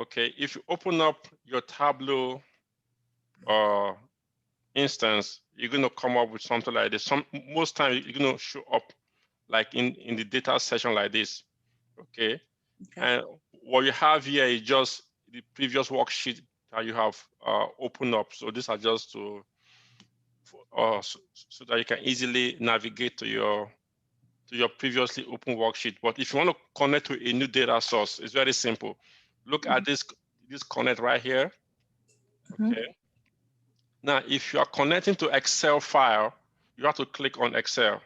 Okay, if you open up your Tableau instance, you're going to come up with something like this. Most times you're going to show up like in the data section like this. Okay. And what you have here is just the previous worksheet that you have opened up. So these are just to so that you can easily navigate to your previously open worksheet. But if you want to connect to a new data source, it's very simple. Look at this connect right here. Okay. Now, if you are connecting to Excel file, you have to click on Excel.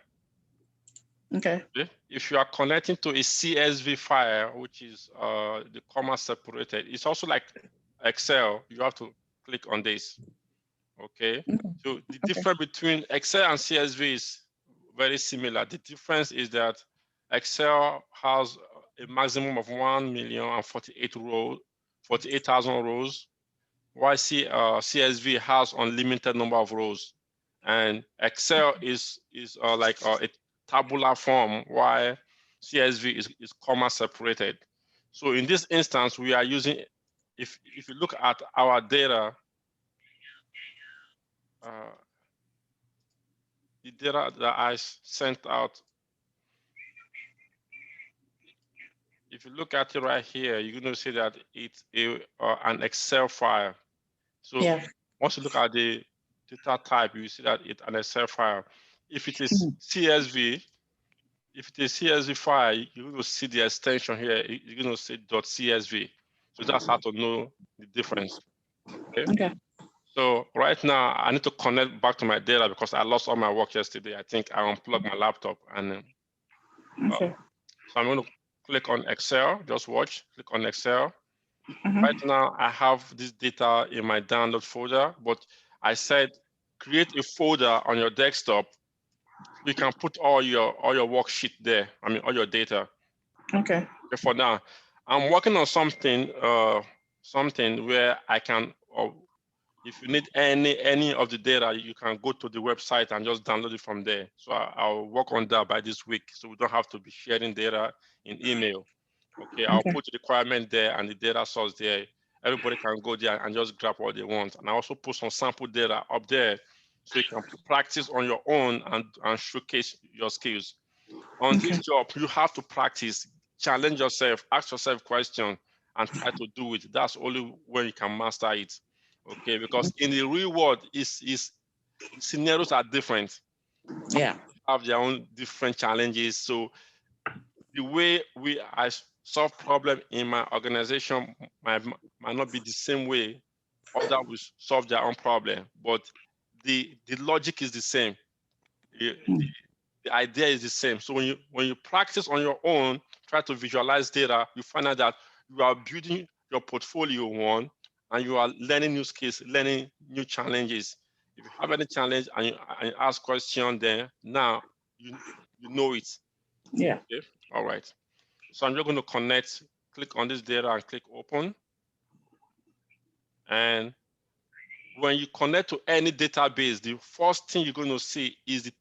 Okay. If you are connecting to a CSV file, which is the comma separated, it's also like Excel. You have to click on this. Okay. So the difference between Excel and CSV is very similar. The difference is that Excel has a maximum of 1,048,000 rows, while CSV has unlimited number of rows. And Excel is like a tabular form, while CSV is comma separated. So in this instance, we are using, if you look at our data, the data that I sent out, if you look at it right here, you're going to see that it's an Excel file. So once you look at the data type, you see that it's an Excel file. If it is CSV, if it is CSV file, you're going to see the extension here. You're going to see .csv. So that's how to know the difference. Okay. So right now, I need to connect back to my data because I lost all my work yesterday. I think I unplugged my laptop. And so I'm going to click on Excel. Just watch. Click on Excel. Right now, I have this data in my download folder, but I said create a folder on your desktop. You can put all your worksheet there. I mean, all your data. Okay. For now, I'm working on something where I can. If you need any of the data, you can go to the website and just download it from there. So I'll work on that by this week, so we don't have to be sharing data in email. Okay, I'll put the requirement there and the data source there. Everybody can go there and just grab what they want. And I also put some sample data up there, so you can practice on your own and showcase your skills. On this job, you have to practice, challenge yourself, ask yourself questions, and try to do it. That's only when you can master it. Okay, because in the real world, scenarios are different. Yeah. Have their own different challenges. So the way I solve problem in my organization might not be the same way others will solve their own problem, but the logic is the same. The idea is the same. So when you practice on your own, try to visualize data, you find out that you are building your portfolio one, and you are learning new skills, learning new challenges. If you have any challenge and you ask question, then now you know it. Yeah. Okay. All right. So I'm just going to connect, click on this data and click open. And when you connect to any database, the first thing you're going to see is the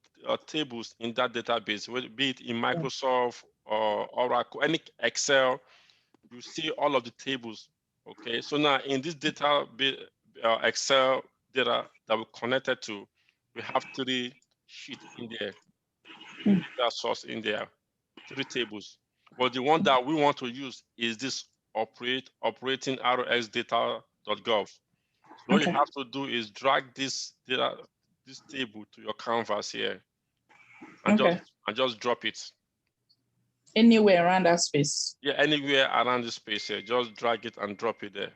tables in that database, be it in Microsoft or Oracle, any Excel, you see all of the tables. Okay, so now in this database, Excel data that we connected to, we have 3 sheets in there, data source in there, 3 tables. But the one that we want to use is this operating RxData.gov. So all you have to do is drag this data, this table to your canvas here, and just drop it. Anywhere around that space. Yeah, anywhere around the space here, just drag it and drop it there.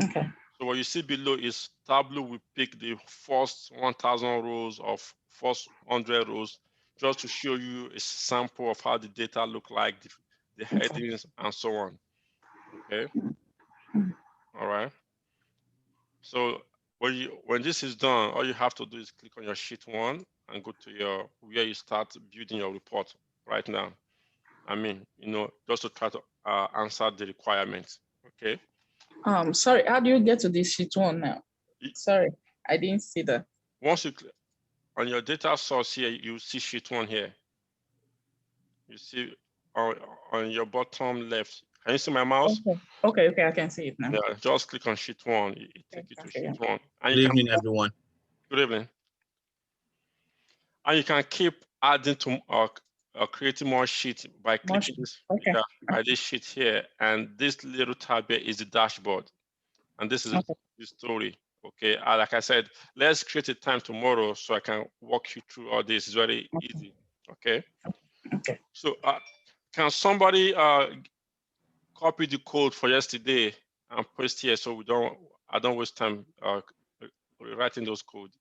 Okay. So what you see below is Tableau will pick the first 1,000 rows of first 100 rows, just to show you a sample of how the data look like, the headings and so on. Okay. All right. So when this is done, all you have to do is click on your sheet 1 and go to where you start building your report right now. I mean, just to try to answer the requirements. Okay. Sorry, how do you get to this sheet 1 now? Sorry, I didn't see that. Once you click on your data source here, you see sheet 1 here. You see on your bottom left, Can you see my mouse? Okay, I can see it now. Yeah, just click on sheet 1. It takes you to sheet 1. And Good evening, everyone. Good evening. And you can keep adding to creating more sheets by clicking this, by this sheet here. And this little tab here is the dashboard. And this is the story. Okay, like I said, let's create a time tomorrow so I can walk you through all this. It's very easy. Okay. Okay. So can somebody copy the code for yesterday and paste here so I don't waste time writing those codes.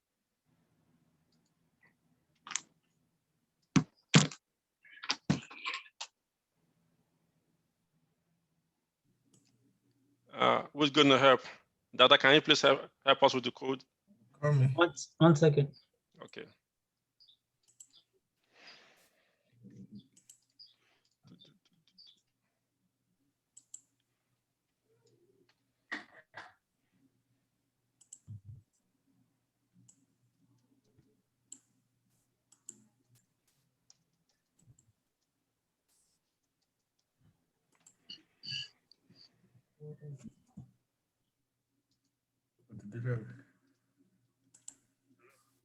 Who's going to help? Dada, can you please help us with the code? One second. Okay.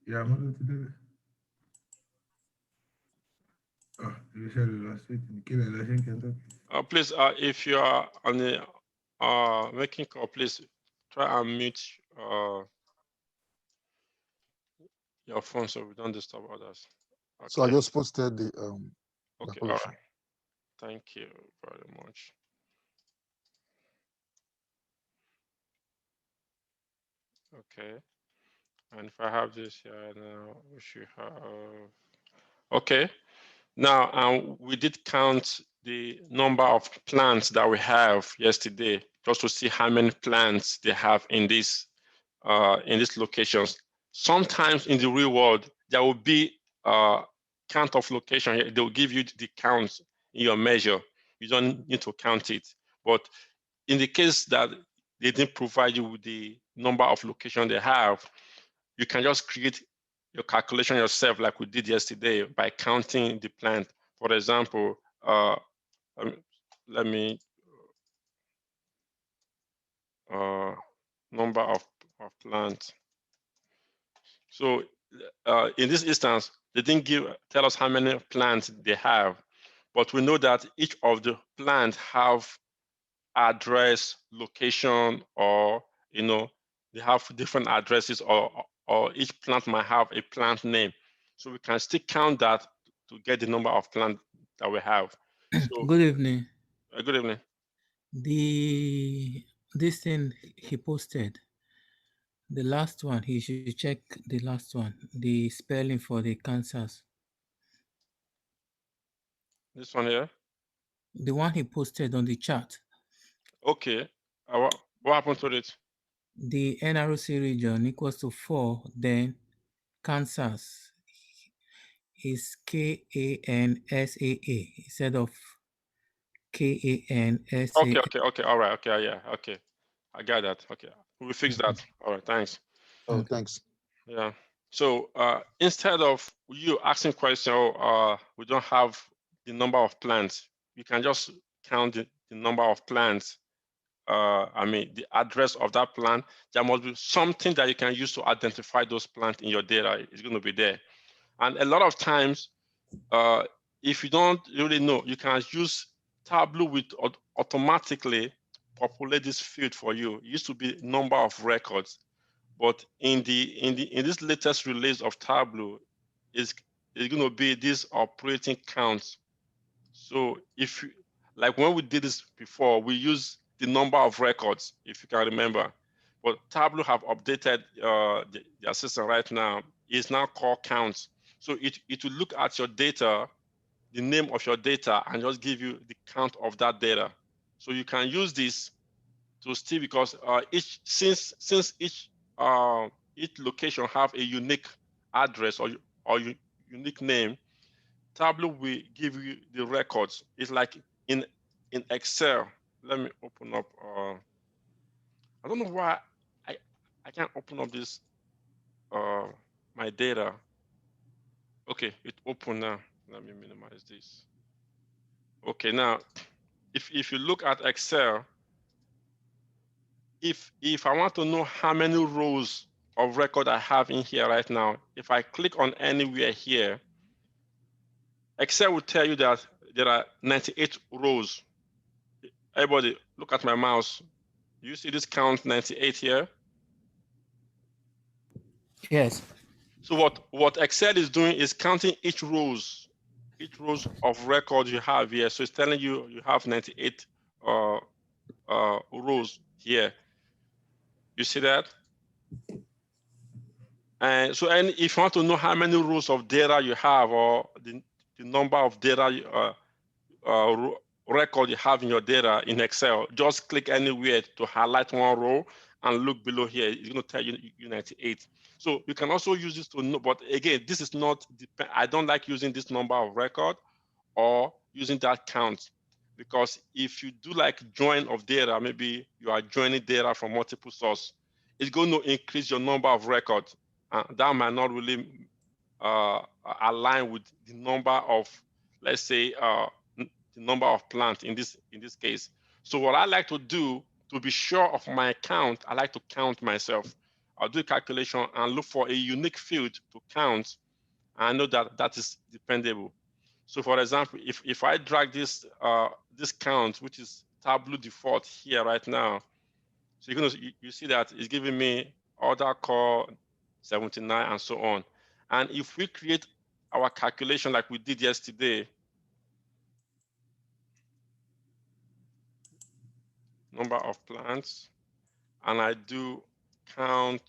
Yeah, I'm going to do it. Oh, you said it last week. Please, if you are on the making call, please try and mute your phone so we don't disturb others. Okay. So I just posted the okay, all right. Thank you very much. Okay, and if I have this here now, we should have. Okay, now we did count the number of plants that we have yesterday, just to see how many plants they have in these locations. Sometimes in the real world, there will be a count of location here. They will give you the counts in your measure. You don't need to count it. But in the case that they didn't provide you with the number of location they have, you can just create your calculation yourself like we did yesterday by counting the plant. For example, let me number of plants. So in this instance, they didn't tell us how many plants they have, but we know that each of the plants have address, location, or they have different addresses, or each plant might have a plant name. So we can still count that to get the number of plants that we have. So, good evening. Good evening. This thing he posted, the last one, he should check the last one, the spelling for the cancers. This one here? The one he posted on the chat. Okay. What happened to it? The NROC region equals to 4, then Kansas is KANSAA instead of KANSAA. Okay. All right. Okay. Yeah. Okay. I got that. Okay. We'll fix that. All right. Thanks. Oh, thanks. Yeah. So instead of you asking question, we don't have the number of plants, you can just count the number of plants. I mean, the address of that plant. There must be something that you can use to identify those plants in your data. It's going to be there. And a lot of times, if you don't really know, you can use Tableau with automatically populate this field for you. It used to be number of records, but in this latest release of Tableau, is going to be this operating counts. So if you, like when we did this before, we use the number of records, if you can remember. But Tableau have updated the system right now. It's now called counts. So it will look at your data, the name of your data, and just give you the count of that data. So you can use this to still, because since each location have a unique address or unique name, Tableau will give you the records. It's like in Excel. Let me open up. I don't know why I can't open up this my data. Okay, it opened now. Let me minimize this. Okay, now if you look at Excel, if I want to know how many rows of record I have in here right now, if I click on anywhere here, Excel will tell you that there are 98 rows. Everybody, look at my mouse. You see this count 98 here? Yes. So what Excel is doing is counting each rows of record you have here. So it's telling you you have 98 rows here. You see that? And so, and if you want to know how many rows of data you have, or the number of data record you have in your data in Excel, just click anywhere to highlight one row and look below here. It's going to tell you 98. So you can also use this to know, but again, this is not, I don't like using this number of record or using that count, because if you do like join of data, maybe you are joining data from multiple sources, it's going to increase your number of records. That might not really align with the number of, let's say, the number of plants in this case. So what I like to do to be sure of my count, I like to count myself. I'll do a calculation and look for a unique field to count. I know that that is dependable. So for example, if I drag this this count, which is Tableau default here right now, so you see that it's giving me order core 79 and so on. And if we create our calculation like we did yesterday, number of plants, and I do count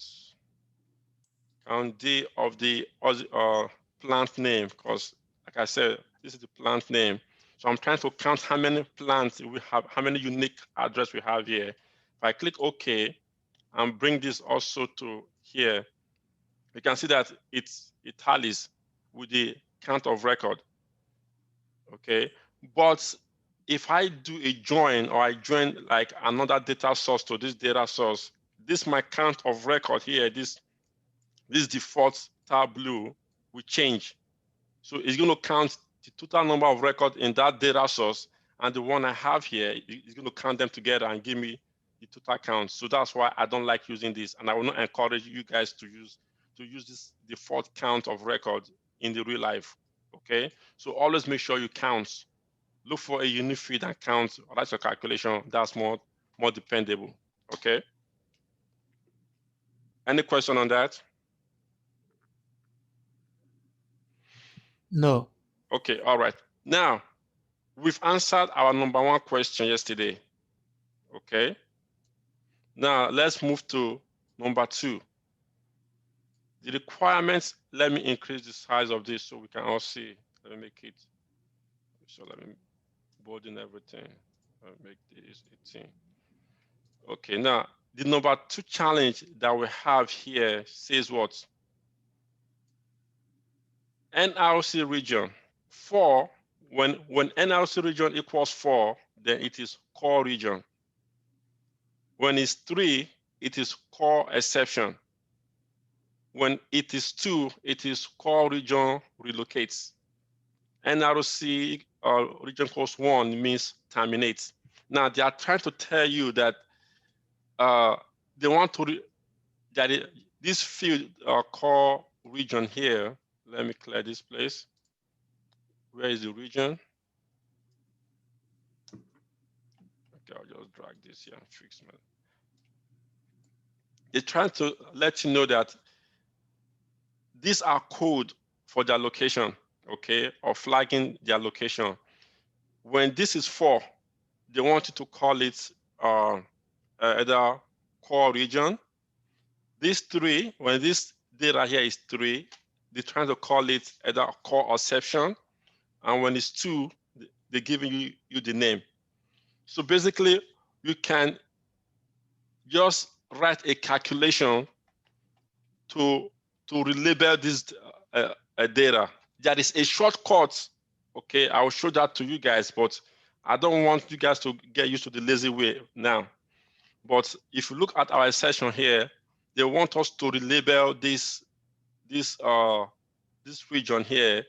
D of the plant name, because like I said, this is the plant name. So I'm trying to count how many plants we have, how many unique address we have here. If I click OK and bring this also to here, you can see that it tallies with the count of record. Okay, but if I do a join, or I join like another data source to this data source, this my count of record here, this default Tableau will change. So it's going to count the total number of records in that data source, and the one I have here is going to count them together and give me the total count. So that's why I don't like using this, and I will not encourage you guys to use this default count of record in the real life. Okay, so always make sure you count. Look for a unique field and count. That's your calculation. That's more dependable. Okay. Any question on that? No. Okay, all right. Now, we've answered our number one question yesterday. Okay. Now, let's move to number two. The requirements, let me increase the size of this so we can all see. Let me make it, so let me bolding everything. I'll make this 18. Okay, now, the number two challenge that we have here says what? NRC region 4, when NRC region equals 4, then it is core region. When it's 3, it is core exception. When it is 2, it is core region relocates. NRC region equals 1 means terminates. Now they are trying to tell you that they want to this field core region here. Let me clear this place. Where is the region? Okay, I'll just drag this here and fix it. They're trying to let you know that these are code for their location, okay, or flagging their location. When this is 4, they want you to call it either core region. This 3, when this data here is 3, they're trying to call it either core exception. And when it's 2, they're giving you the name. So basically, you can just write a calculation to relabel this data. That is a shortcut. Okay, I will show that to you guys, but I don't want you guys to get used to the lazy way now. But if you look at our session here, they want us to relabel this region here.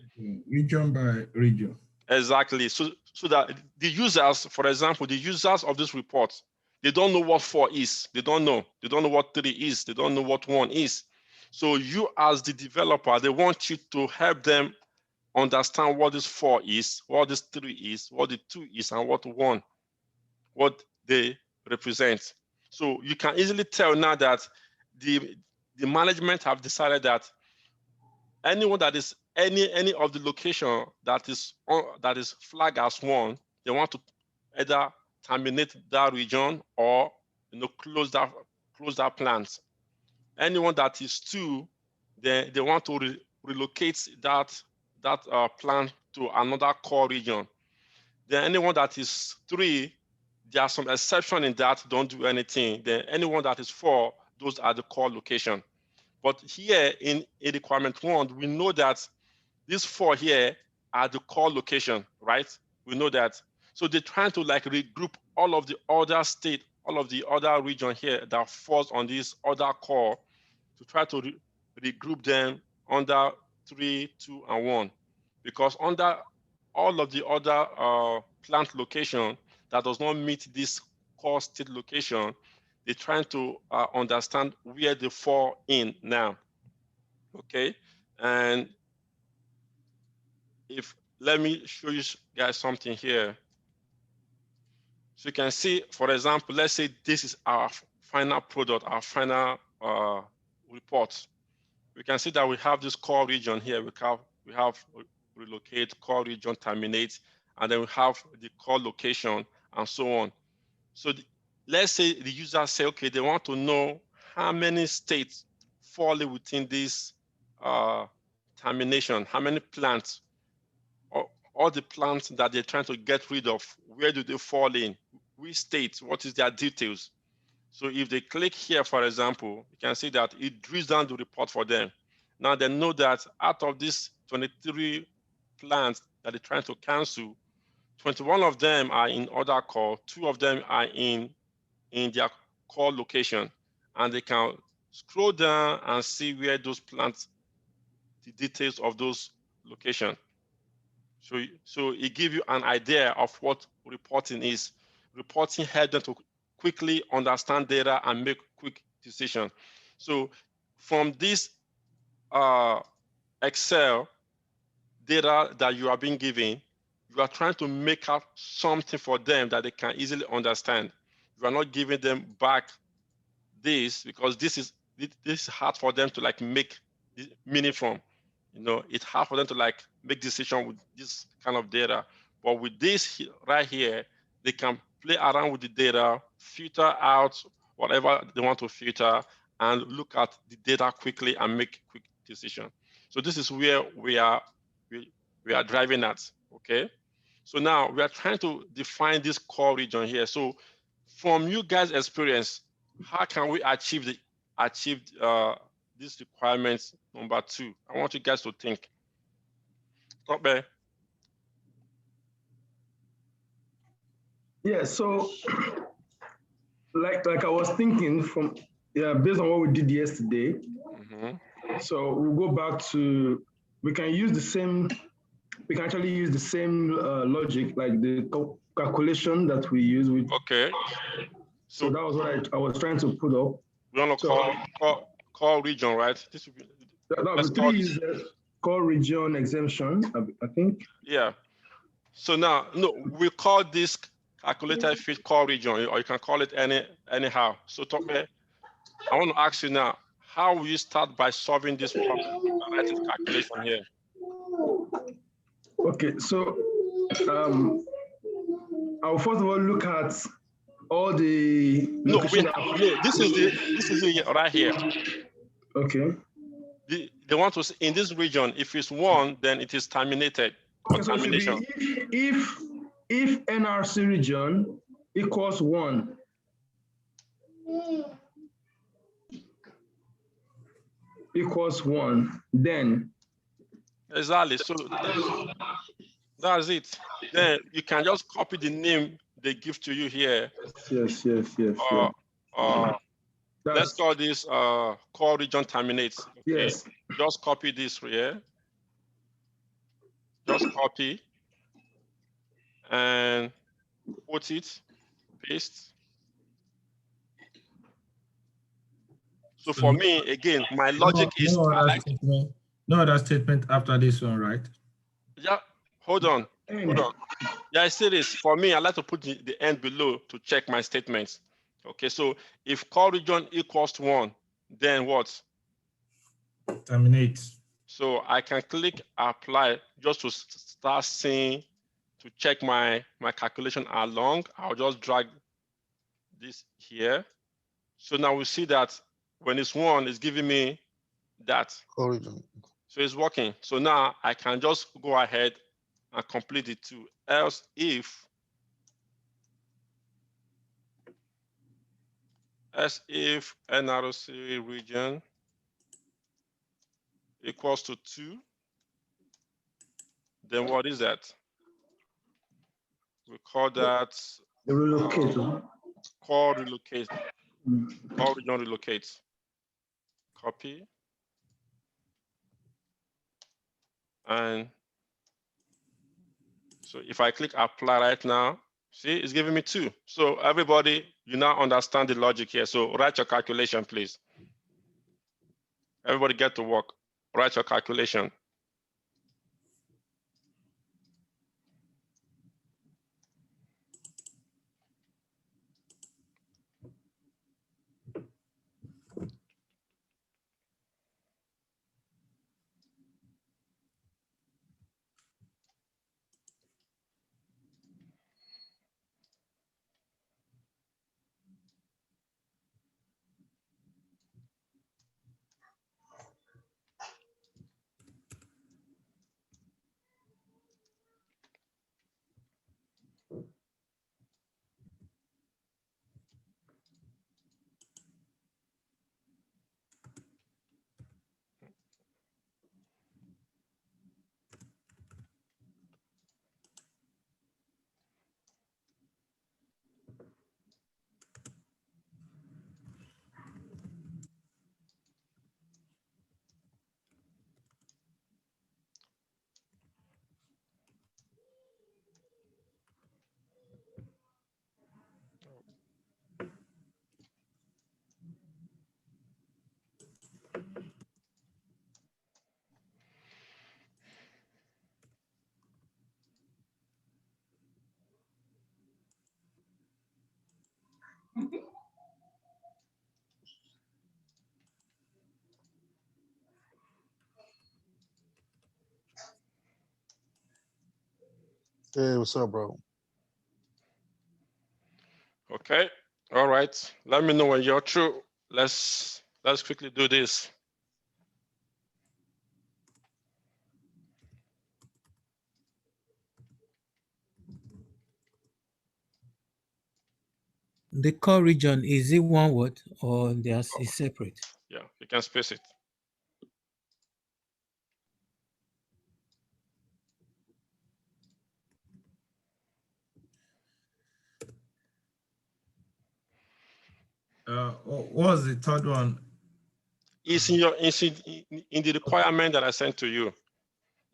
Region by region. Exactly. So so that the users, for example, the users of this report, they don't know what 4 is. They don't know. They don't know what 3 is. They don't know what 1 is. So you as the developer, they want you to help them understand what this 4 is, what this 3 is, what the 2 is, and what 1, what they represent. So you can easily tell now that the management have decided that anyone that is any of the location that is flagged as 1, they want to either terminate that region or close that plant. Anyone that is 2, they want to relocate that plant to another core region. Then anyone that is 3, there are some exception in that, don't do anything. Then anyone that is 4, those are the core location. But here in requirement 1, we know that these 4 here are the core location, right? We know that. So they're trying to like regroup all of the other state, all of the other region here that falls on this other core to try to regroup them under 3, 2, and 1. Because under all of the other plant location that does not meet this core state location, they're trying to understand where they fall in now. Okay, and let me show you guys something here. So you can see, for example, let's say this is our final product, our final report. We can see that we have this core region here. We have relocate, core region, terminate, and then we have the core location and so on. So let's say the user say, okay, they want to know how many states fall within this termination, how many plants, all the plants that they're trying to get rid of, where do they fall in, which states, what is their details. So if they click here, for example, you can see that it drills down the report for them. Now they know that out of these 23 plants that they're trying to cancel, 21 of them are in other core, 2 of them are in their core location. And they can scroll down and see where those plants, the details of those locations. So it gives you an idea of what reporting is. Reporting helps them to quickly understand data and make quick decisions. So from this Excel data that you are being given, you are trying to make out something for them that they can easily understand. You are not giving them back this because this is hard for them to like make meaning from. It's hard for them to like make decision with this kind of data. But with this right here, they can play around with the data, filter out whatever they want to filter, and look at the data quickly and make quick decision. So this is where we are driving at. Okay. So now we are trying to define this core region here. So from you guys' experience, how can we achieve these requirements number 2? I want you guys to think. Stop there. Yeah, so like I was thinking based on what we did yesterday. So we'll go back to, we can actually use the same logic, like the calculation that we use with. Okay. So that was what I was trying to put up. We want to call region, right? This would be, that was 3 is core region exemption, I think. Yeah. So now, no, we call this calculated fit core region, or you can call it anyhow. So Tokbe, I want to ask you now, how will you start by solving this problem? Writing calculation here. Okay, so I'll first of all look at all the. No, this is it right here. Okay. They want to, in this region, if it's 1, then it is terminated. Okay, so termination. If NRC region equals 1. Equals 1, then. Exactly. So that's it. Then you can just copy the name they give to you here. Yes. Let's call this core region terminates. Okay? Yes. Just copy this here. Just copy. and put it, paste. So for me, again, my logic is no other statement after this one, right? Yeah, hold on. Yeah, I see this. For me, I like to put the end below to check my statements. Okay, so if call region equals to 1, then what? Terminate. So I can click apply just to start seeing, to check my calculation along. I'll just drag this here. So now we see that when it's 1, it's giving me that. Origin. So it's working. So now I can just go ahead and complete it too. Else if NRC region equals to 2, then what is that? We call that relocate. Call relocate. Call region relocate. Copy. And so if I click apply right now, see, it's giving me 2. So everybody, you now understand the logic here. So write your calculation, please. Everybody get to work. Write your calculation. Hey, what's up, bro? Okay. All right. Let me know when you're through. Let's quickly do this. The core region, is it one word or is separate? Yeah, you can space it. What was the third one? It's in your in the requirement that I sent to you.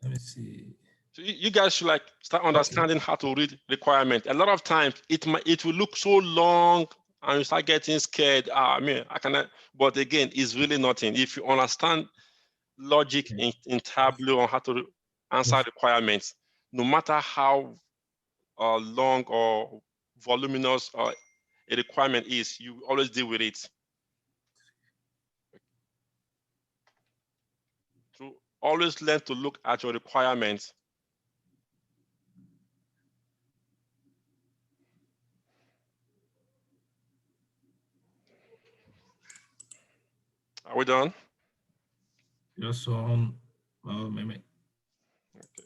Let me see. So you guys should like start understanding how to read requirement. A lot of times it will look so long and you start getting scared. I mean, I cannot. But again, it's really nothing. If you understand logic in Tableau on how to answer requirements, no matter how long or voluminous a requirement is, you always deal with it. So always learn to look at your requirements. Are we done? Just on maybe. Okay.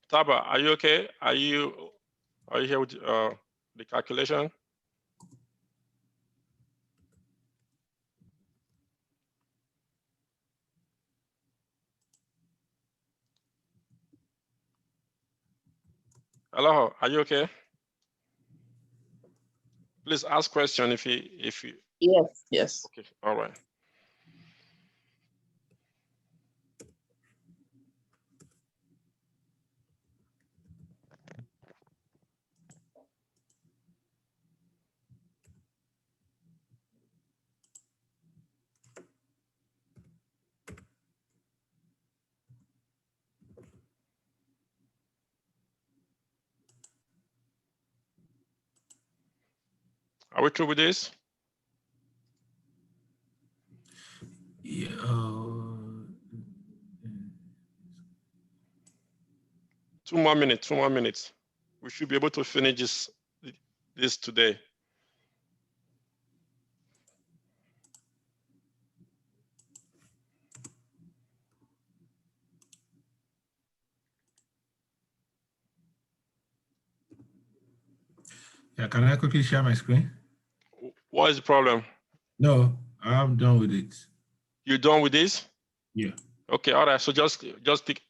Taba, are you okay? Are you here with the calculation? Hello, are you okay? Please ask question if you Yes, yes. Okay, all right. Are we through with this? Yeah. 2 more minutes, 2 more minutes. We should be able to finish this today. Yeah, can I quickly share my screen? What is the problem? No, I'm done with it. You done with this? Yeah. Okay, all right. So just click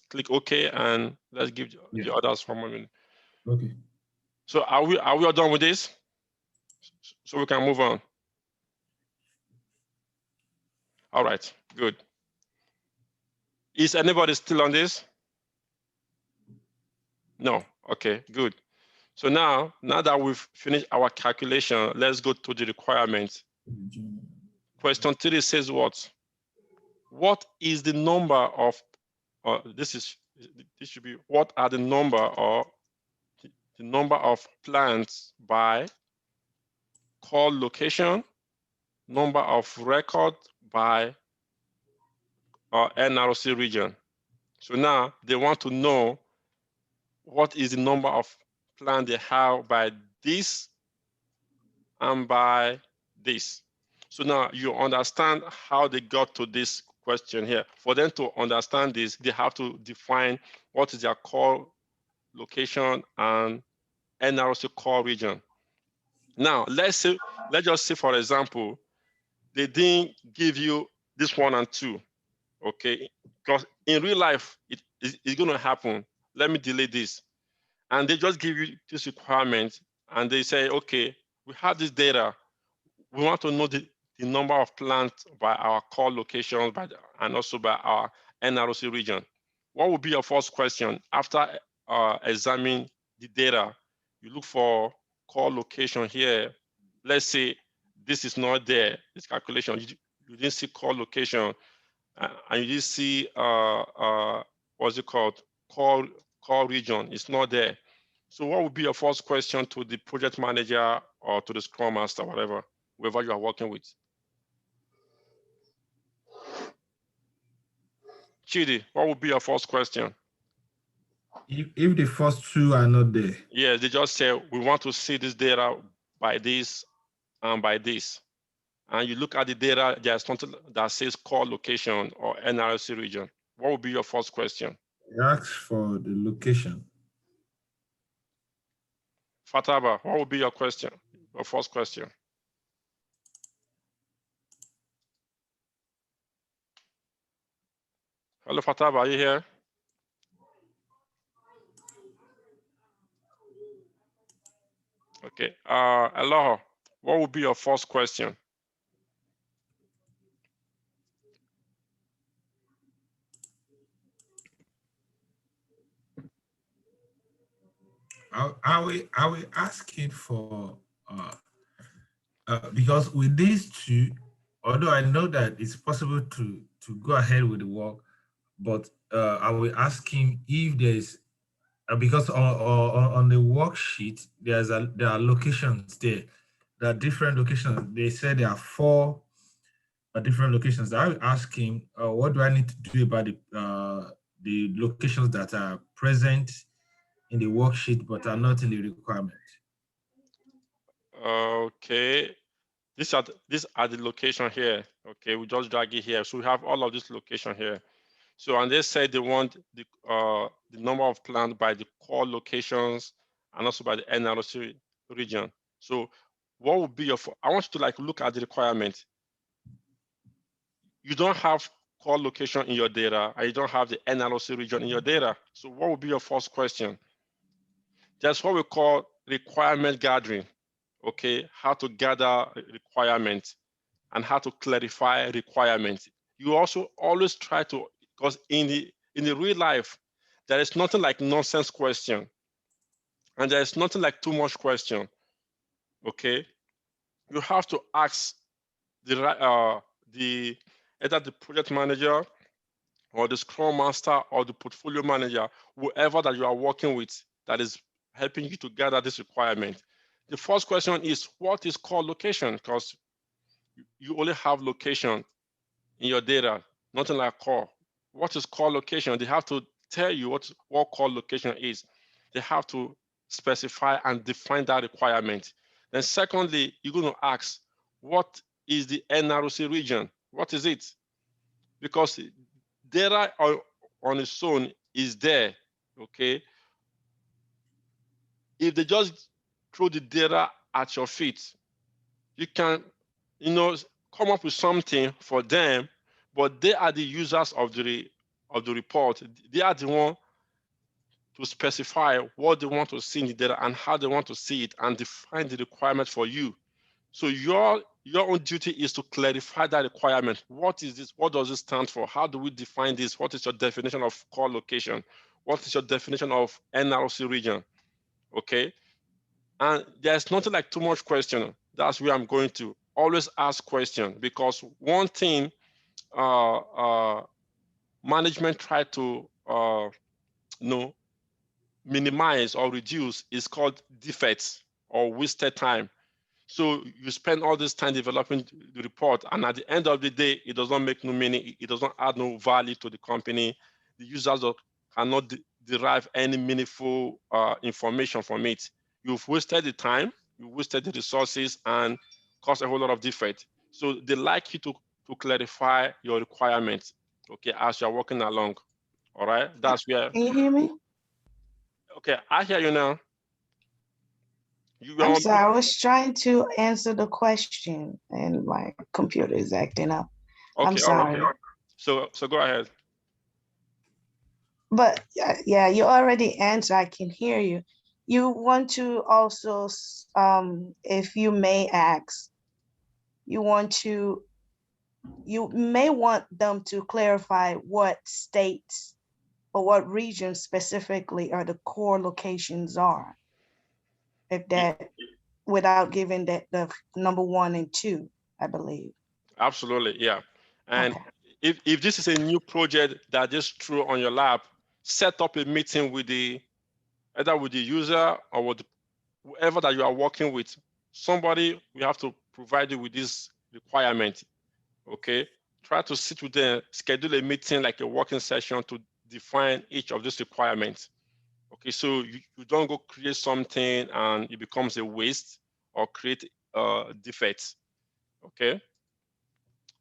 click OK, and let's give the others 1 more minute. Okay. So are we all done with this? So we can move on. All right, good. Is anybody still on this? No. Okay, good. So now that we've finished our calculation, let's go to the requirements. Question 3 says what? What is the number of, this should be, what are the number of plants by call location, number of record by NRC region. So now they want to know what is the number of plants they have by this and by this. So now you understand how they got to this question here. For them to understand this, they have to define what is their call location and NRC call region. Now, let's just say, for example, they didn't give you this 1 and 2, okay? Because in real life, it's going to happen. Let me delay this. And they just give you this requirement, and they say, okay, we have this data. We want to know the number of plants by our call locations and also by our NRC region. What would be your first question? After examining the data, you look for call location here. Let's say this is not there, this calculation. You didn't see call location, and you didn't see, what's it called? Call region, it's not there. So what would be your first question to the project manager or to the Scrum Master, whatever, whoever you are working with? Chidi, what would be your first question? If the first 2 are not there. Yeah, they just say, we want to see this data by this and by this. And you look at the data, there's something that says call location or NRC region. What would be your first question? Ask for the location. Fataba, what would be your question? Your first question? Hello, Fataba, are you here? Okay, Aloha, what would be your first question? Are we asking for, because with these 2, although I know that it's possible to go ahead with the work, but are we asking if there's, because on the worksheet, there are locations there. There are different locations. They said there are 4 different locations. I will ask him, what do I need to do about the locations that are present in the worksheet but are not in the requirement? Okay, these are the location here. Okay, we just drag it here. So we have all of this location here. So, and they said they want the number of plants by the core locations and also by the NRC region. So what would be your, I want you to look at the requirement. You don't have core location in your data, and you don't have the NRC region in your data. So what would be your first question? That's what we call requirement gathering. okay, how to gather requirements and how to clarify requirements. You also always try to, because in the real life, there is nothing like nonsense question, and there is nothing like too much question. Okay, you have to ask either the project manager or the scrum master or the portfolio manager, whoever that you are working with that is helping you to gather this requirement. The first question is, what is core location? Because you only have location in your data, nothing like core. What is core location? They have to tell you what core location is. They have to specify and define that requirement. Then secondly, you're going to ask, what is the NROC region? What is it? Because data on its own is there, okay? If they just throw the data at your feet, you can, come up with something for them, but they are the users of the report. They are the one to specify what they want to see in the data and how they want to see it and define the requirement for you. So your own duty is to clarify that requirement. What is this? What does it stand for? How do we define this? What is your definition of core location? What is your definition of NRC region? Okay. And there's nothing like too much question. That's where I'm going to. Always ask questions, because one thing management try to minimize or reduce is called defects or wasted time. So you spend all this time developing the report, and at the end of the day, it does not make no meaning. It does not add no value to the company. The users cannot derive any meaningful information from it. You've wasted the time, you wasted the resources, and caused a whole lot of defect. So they like you to clarify your requirements, okay, as you're working along. All right, that's where. Can you hear me? Okay, I hear you now. I'm sorry, I was trying to answer the question and my computer is acting up. Okay, I'm sorry. Okay. So go ahead. But yeah, you already answered. I can hear you. You want to also, if you may ask, you may want them to clarify what states or what regions specifically are the core locations are. If that, without giving that the number 1 and 2, I believe. Absolutely, yeah. And okay. if this is a new project that just threw on your lap, set up a meeting with either with the user or with whoever that you are working with. Somebody, we have to provide you with this requirement, okay? Try to sit with them, schedule a meeting like a working session to define each of these requirements. Okay, so you don't go create something and it becomes a waste or create defects. Okay.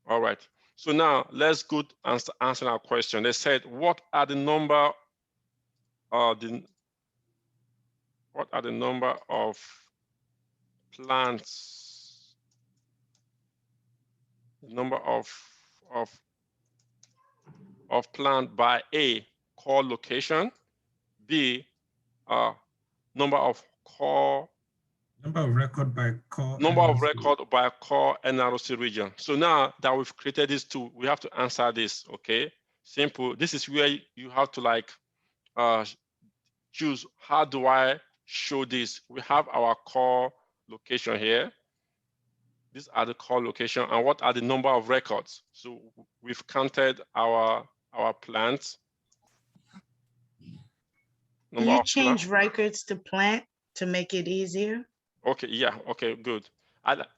All right. So now let's go answer our question. They said, what are the number of plants? The number of plant by A, core location, B, number of record by core NROC region. So now that we've created these two, we have to answer this, okay? Simple. This is where you have to like choose, how do I show this? We have our core location here. These are the core location, and what are the number of records? So we've counted our plants. Can you change records to plant to make it easier? Okay, yeah, okay, good.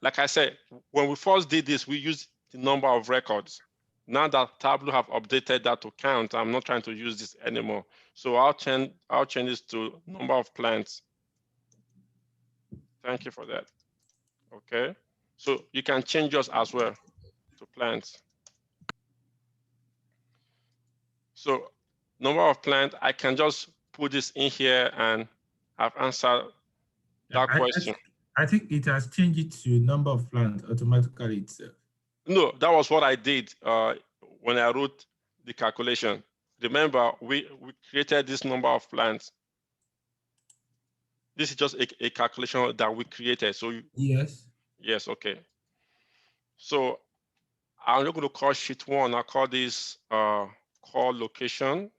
Like I said, when we first did this, we used the number of records. Now that Tableau have updated that to count, I'm not trying to use this anymore. So I'll change this to number of plants. Thank you for that. Okay, so you can change yours as well to plants. So number of plants, I can just put this in here and I've answered that question. I think it has changed it to number of plants automatically itself. No, that was what I did when I wrote the calculation. Remember, we created this number of plants. this is just a calculation that we created. So Yes. yes, okay. So I'm not going to call sheet 1. I'll call this call location.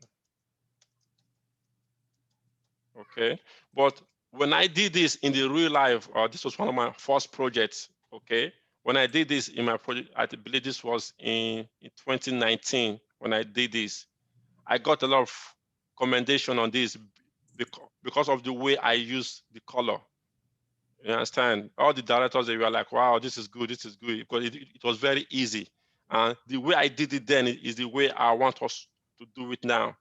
Okay, but when I did this in the real life, this was one of my first projects. Okay, when I did this in my project, I believe this was in 2019 when I did this. I got a lot of commendation on this because of the way I use the color. You understand? All the directors, they were like, wow, this is good, because it was very easy. And the way I did it then is the way I want us to do it now.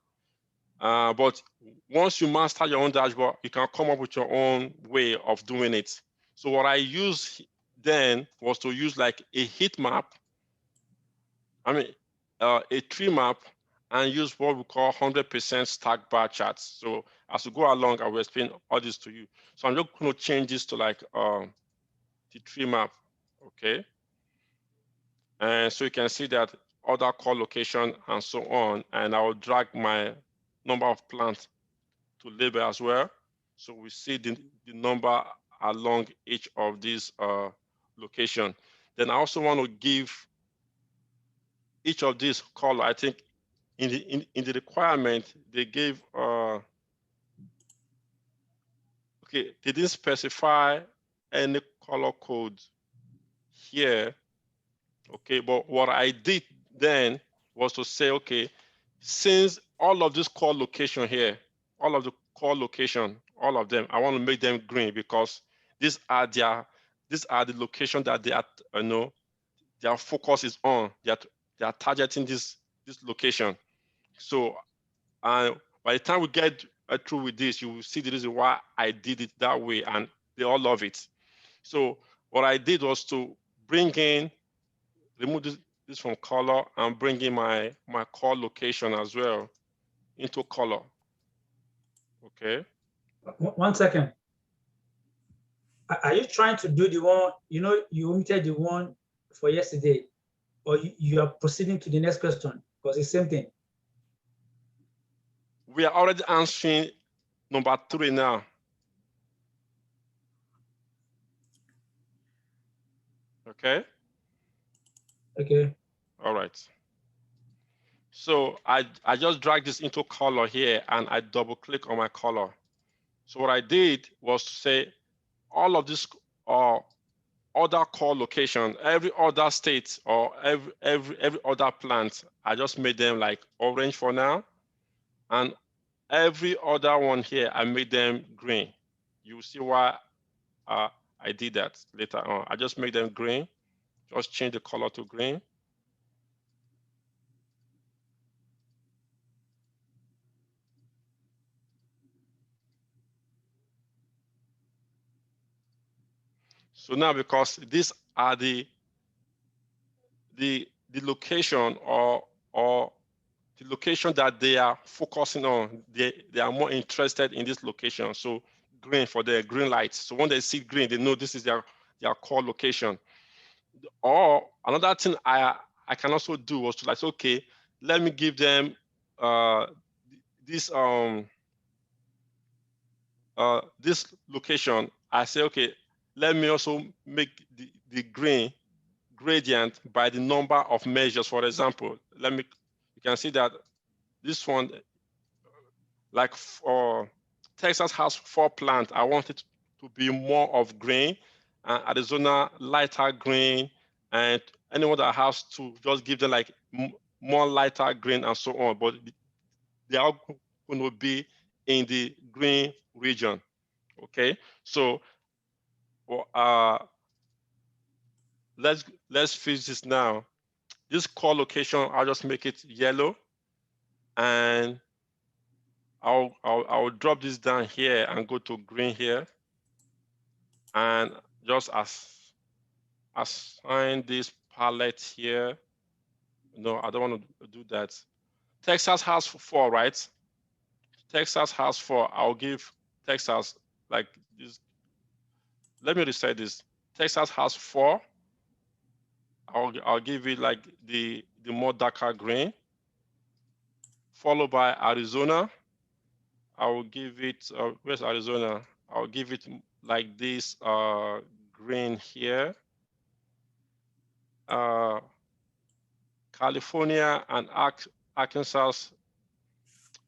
But once you master your own dashboard, you can come up with your own way of doing it. So what I used then was to use like a heat map, a tree map, and use what we call 100% stack bar charts. So as we go along, I will explain all this to you. So I'm just going to change this to like the tree map, okay? And so you can see that other call location and so on, and I will drag my number of plants to label as well. So we see the number along each of these location. Then I also want to give each of these color. I think in the requirement, they gave, okay, they didn't specify any color code here. Okay, but what I did then was to say, okay, since all of this core location here, all of the core location, all of them, I want to make them green because these are the location that they are, their focus is on. They are targeting this location. So by the time we get through with this, you will see the reason why I did it that way, and they all love it. So what I did was to remove this from color and bring in my core location as well into color. Okay. 1 second. Are you trying to do the one, you omitted the one for yesterday, or you are proceeding to the next question? Because it's the same thing. We are already answering number 3 now. Okay. Okay. All right. So I just drag this into color here and I double click on my color. So what I did was to say all of this other core location, every other state or every other plant, I just made them like orange for now. And every other one here, I made them green. You will see why I did that later on. I just made them green, just change the color to green. So now, because these are the location or the location that they are focusing on, they are more interested in this location. So green for their green lights. So when they see green, they know this is their core location. Or another thing I can also do was to like, okay, let me give them this location. I say, okay, let me also make the green gradient by the number of measures. For example, you can see that this one, like for Texas has 4 plants. I want it to be more of green, Arizona lighter green, and anyone that has to just give them like more lighter green and so on. But they are going to be in the green region. Okay, so let's fix this now. This core location, I'll just make it yellow, and I'll drop this down here and go to green here, and just assign this palette here. No, I don't want to do that. Texas has 4, right? Texas has 4. I'll give Texas like this. Let me reset this. Texas has 4. I'll give it like the more darker green, followed by Arizona. I will give it, where's Arizona? I'll give it like this green here. California and Arkansas,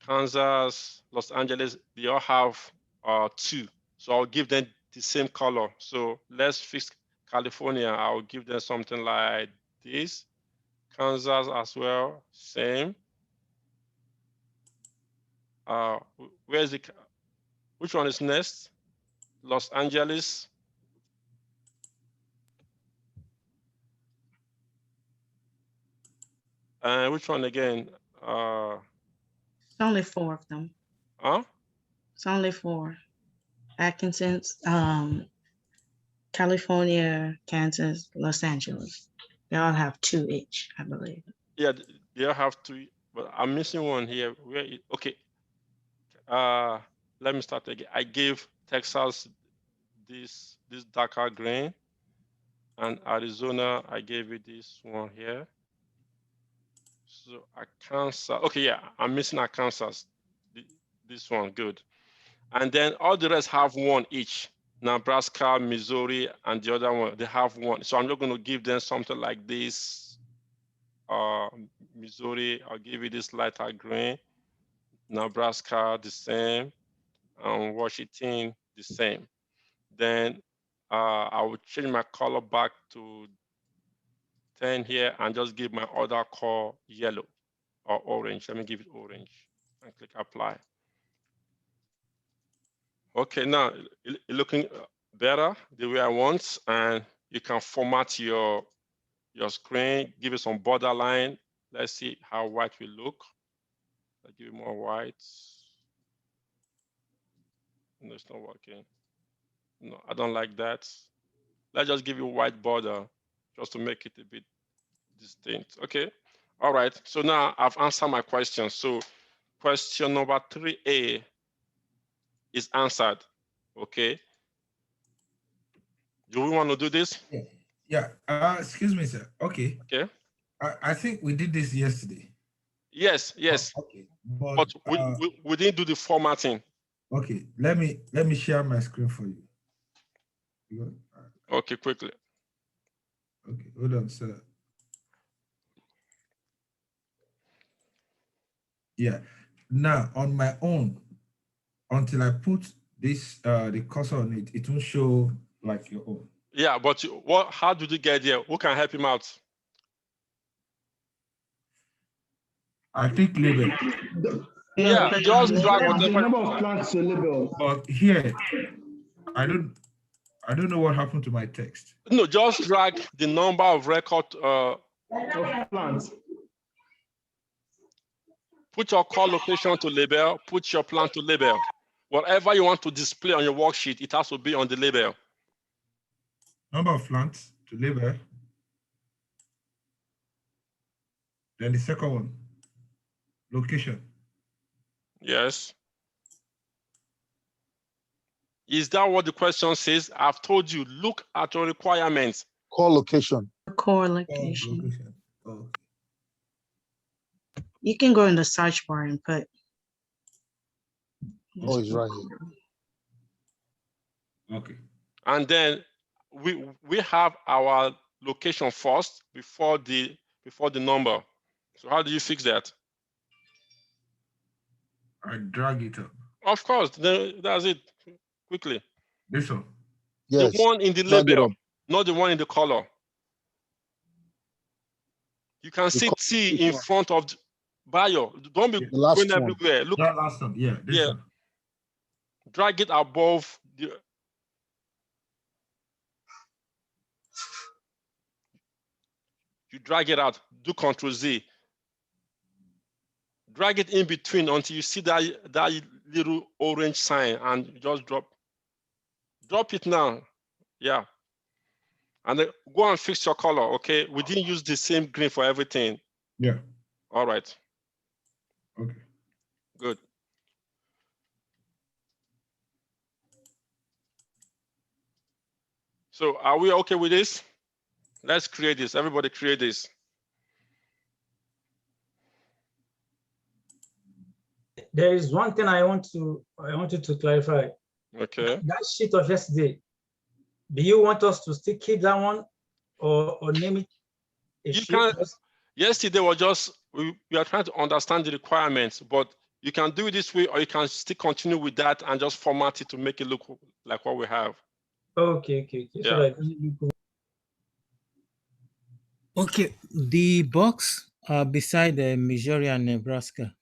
Kansas, Los Angeles, they all have 2. So I'll give them the same color. So let's fix California. I'll give them something like this. Kansas as well, same. Where's the, which one is next? Los Angeles. Which one again? It's only 4 of them. Huh? It's only 4. Atkinson, California, Kansas, Los Angeles. They all have 2 each, I believe. Yeah, they all have 2, but I'm missing one here. Where it, okay. Let me start again. I gave Texas this darker green, and Arizona, I gave it this one here. So Arkansas, okay, yeah, I'm missing Arkansas. This one, good. And then all the rest have 1 each. Nebraska, Missouri, and the other one, they have 1. So I'm not going to give them something like this. Missouri, I'll give you this lighter green. Nebraska, the same. Washington, the same. Then I will change my color back to 10 here and just give my other color yellow or orange. Let me give it orange and click apply. Okay, now it's looking better the way I want, and you can format your screen, give it some borderline. Let's see how white will look. I'll give it more white. No, it's not working. No, I don't like that. Let's just give you a white border just to make it a bit distinct. Okay. All right. So now I've answered my question. So question number 3A is answered. Okay. Do we want to do this? Yeah. Excuse me, sir. Okay. Okay. I think we did this yesterday. Yes. Yes. Okay. But we didn't do the formatting. Okay. Let me share my screen for you. Okay, quickly. Okay. Hold on, sir. Yeah. Now on my own, until I put this the cursor on it, it won't show like your own. Yeah, but how did you get there? Who can help him out? I think label. Yeah, just drag the number of plants to label. But here, I don't know what happened to my text. No, just drag the number of record Of plants. Put your call location to label, put your plant to label. Whatever you want to display on your worksheet, it has to be on the label. Number of plants to label. Then the second one, location. Yes. Is that what the question says? I've told you, look at your requirements. Call location. Core location. Oh. You can go in the search bar and put. Oh, it's right here. Okay. And then we have our location first before the number. So how do you fix that? I drag it up. Of course, that's it. Quickly. This one. Yes. The one in the label, not the one in the color. You can see T in front of Bayo. Don't be going everywhere. Look. That last one. Yeah. This one. Drag it above the. You drag it out. Do Control Z. Drag it in between until you see that little orange sign, and just drop it now. Yeah. And then go and fix your color. Okay. We didn't use the same green for everything. Yeah. All right. Okay. Good. So are we okay with this? Let's create this. Everybody create this. There is one thing I wanted to clarify. Okay. That sheet of yesterday, do you want us to still keep that one or name it a You sheet? can. Yesterday was just we are trying to understand the requirements, but you can do it this way, or you can still continue with that and just format it to make it look like what we have. Okay. Yeah. So that you could... Okay, the box beside the Missouri and Nebraska.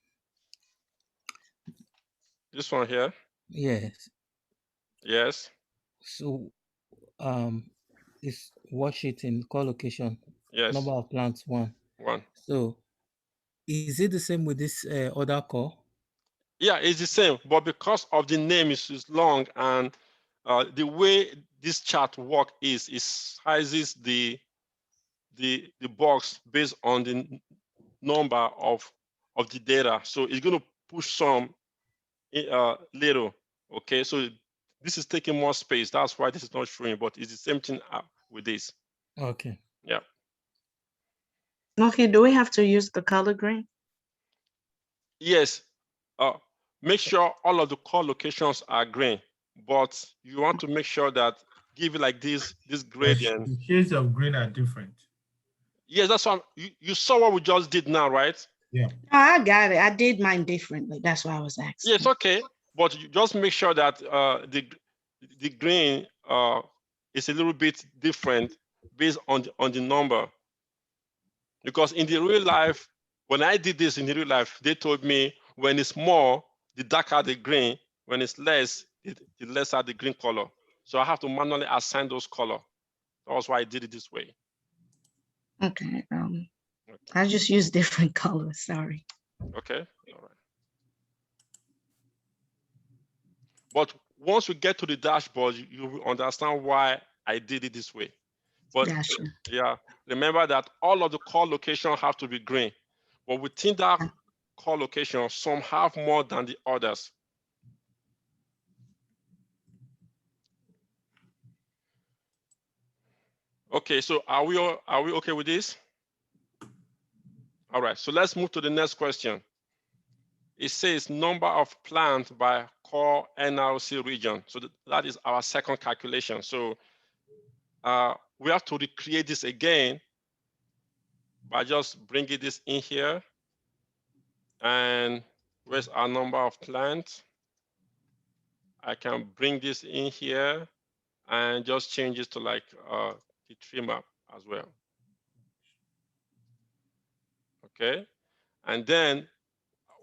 This one here. Yes. Yes. So it's worksheet in call location. Yes. Number of plants 1. So is it the same with this other call? Yeah, it's the same, but because of the name is long and the way this chart work is sizes the box based on the number of the data. So it's going to push some little. Okay, so this is taking more space. That's why this is not showing, but it's the same thing with this. Okay. Yeah. Okay, do we have to use the color green? Yes. Make sure all of the call locations are green, but you want to make sure that give it like this gradient. The shades of green are different. Yes, that's what you saw what we just did now, right? Yeah. Oh, I got it. I did mine differently. That's why I was asking. Yes, okay, but you just make sure that the green is a little bit different based on the number. Because in the real life, when I did this in the real life, they told me when it's more, the darker the green. When it's less, the lesser the green color. So I have to manually assign those color. That's why I did it this way. Okay. I just use different colors. Sorry. Okay. All right. But once we get to the dashboard, you will understand why I did it this way. But Gotcha. yeah, remember that all of the call locations have to be green. But within that call location, some have more than the others. Okay, so are we okay with this? All right, so let's move to the next question. It says number of plants by core NRC region. So that is our second calculation. So we have to recreate this again by just bringing this in here. And where's our number of plants? I can bring this in here and just change it to like the tree map as well. Okay, and then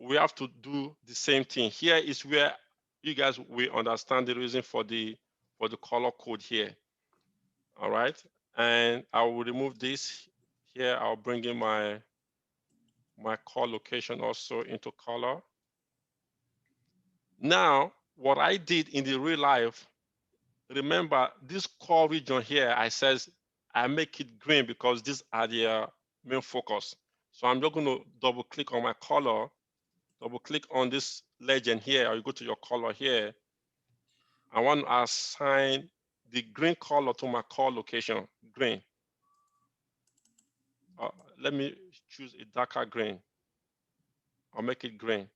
we have to do the same thing. Here is where you guys will understand the reason for the color code here. All right, and I will remove this here. I'll bring in my call location also into color. Now, what I did in the real life, remember this core region here, I says I make it green because these are the main focus. So I'm just going to double click on my color, double click on this legend here, or you go to your color here. I want to assign the green color to my core location, green. Let me choose a darker green. I'll make it green.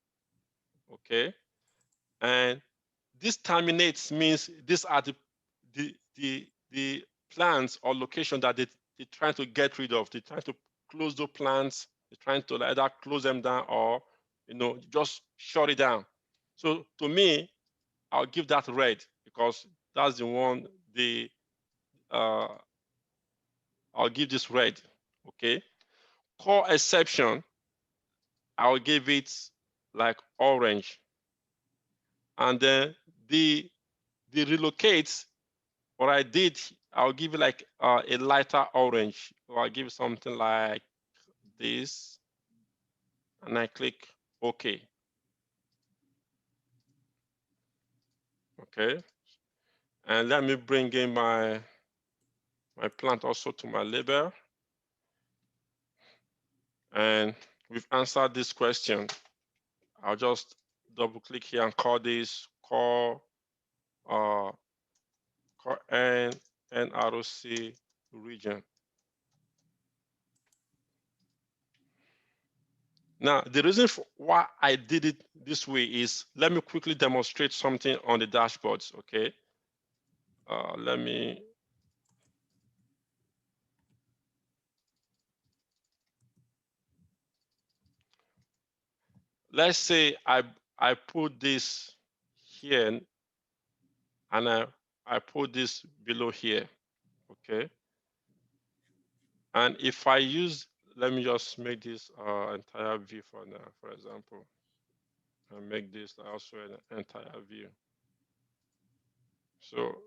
Okay. And this terminates means these are the plants or location that they're trying to get rid of. They're trying to close those plants. They're trying to either close them down or just shut it down. So to me, I'll give that red because that's the one I'll give this red. Okay. Core exception, I'll give it like orange. And then the relocates, what I did, I'll give it like a lighter orange. So I'll give something like this, and I click OK. Okay, and let me bring in my plant also to my label. And we've answered this question. I'll just double click here and call this core NRC region. Now, the reason for why I did it this way is, let me quickly demonstrate something on the dashboards, okay? Let's say I put this here and I put this below here, okay? And if I use, let me just make this entire view for now, for example, and make this also an entire view. So,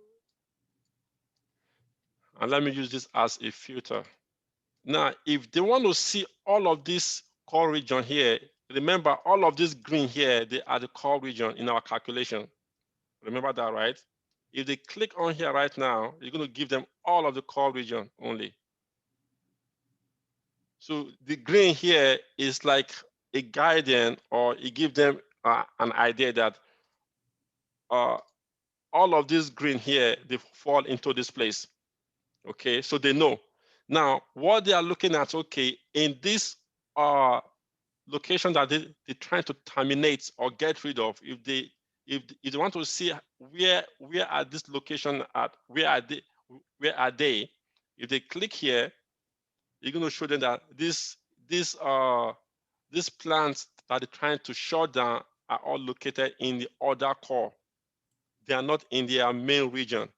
and let me use this as a filter. Now, if they want to see all of this core region here, remember all of this green here, they are the core region in our calculation. Remember that, right? If they click on here right now, you're going to give them all of the core region only. So the green here is like a guidance, or it gives them an idea that all of this green here, they fall into this place. Okay, so they know. Now, what they are looking at, okay, in this location that they're trying to terminate or get rid of, if they want to see where are this location at, where are they, if they click here, you're going to show them that these plants that they're trying to shut down are all located in the other core. They are not in their main region.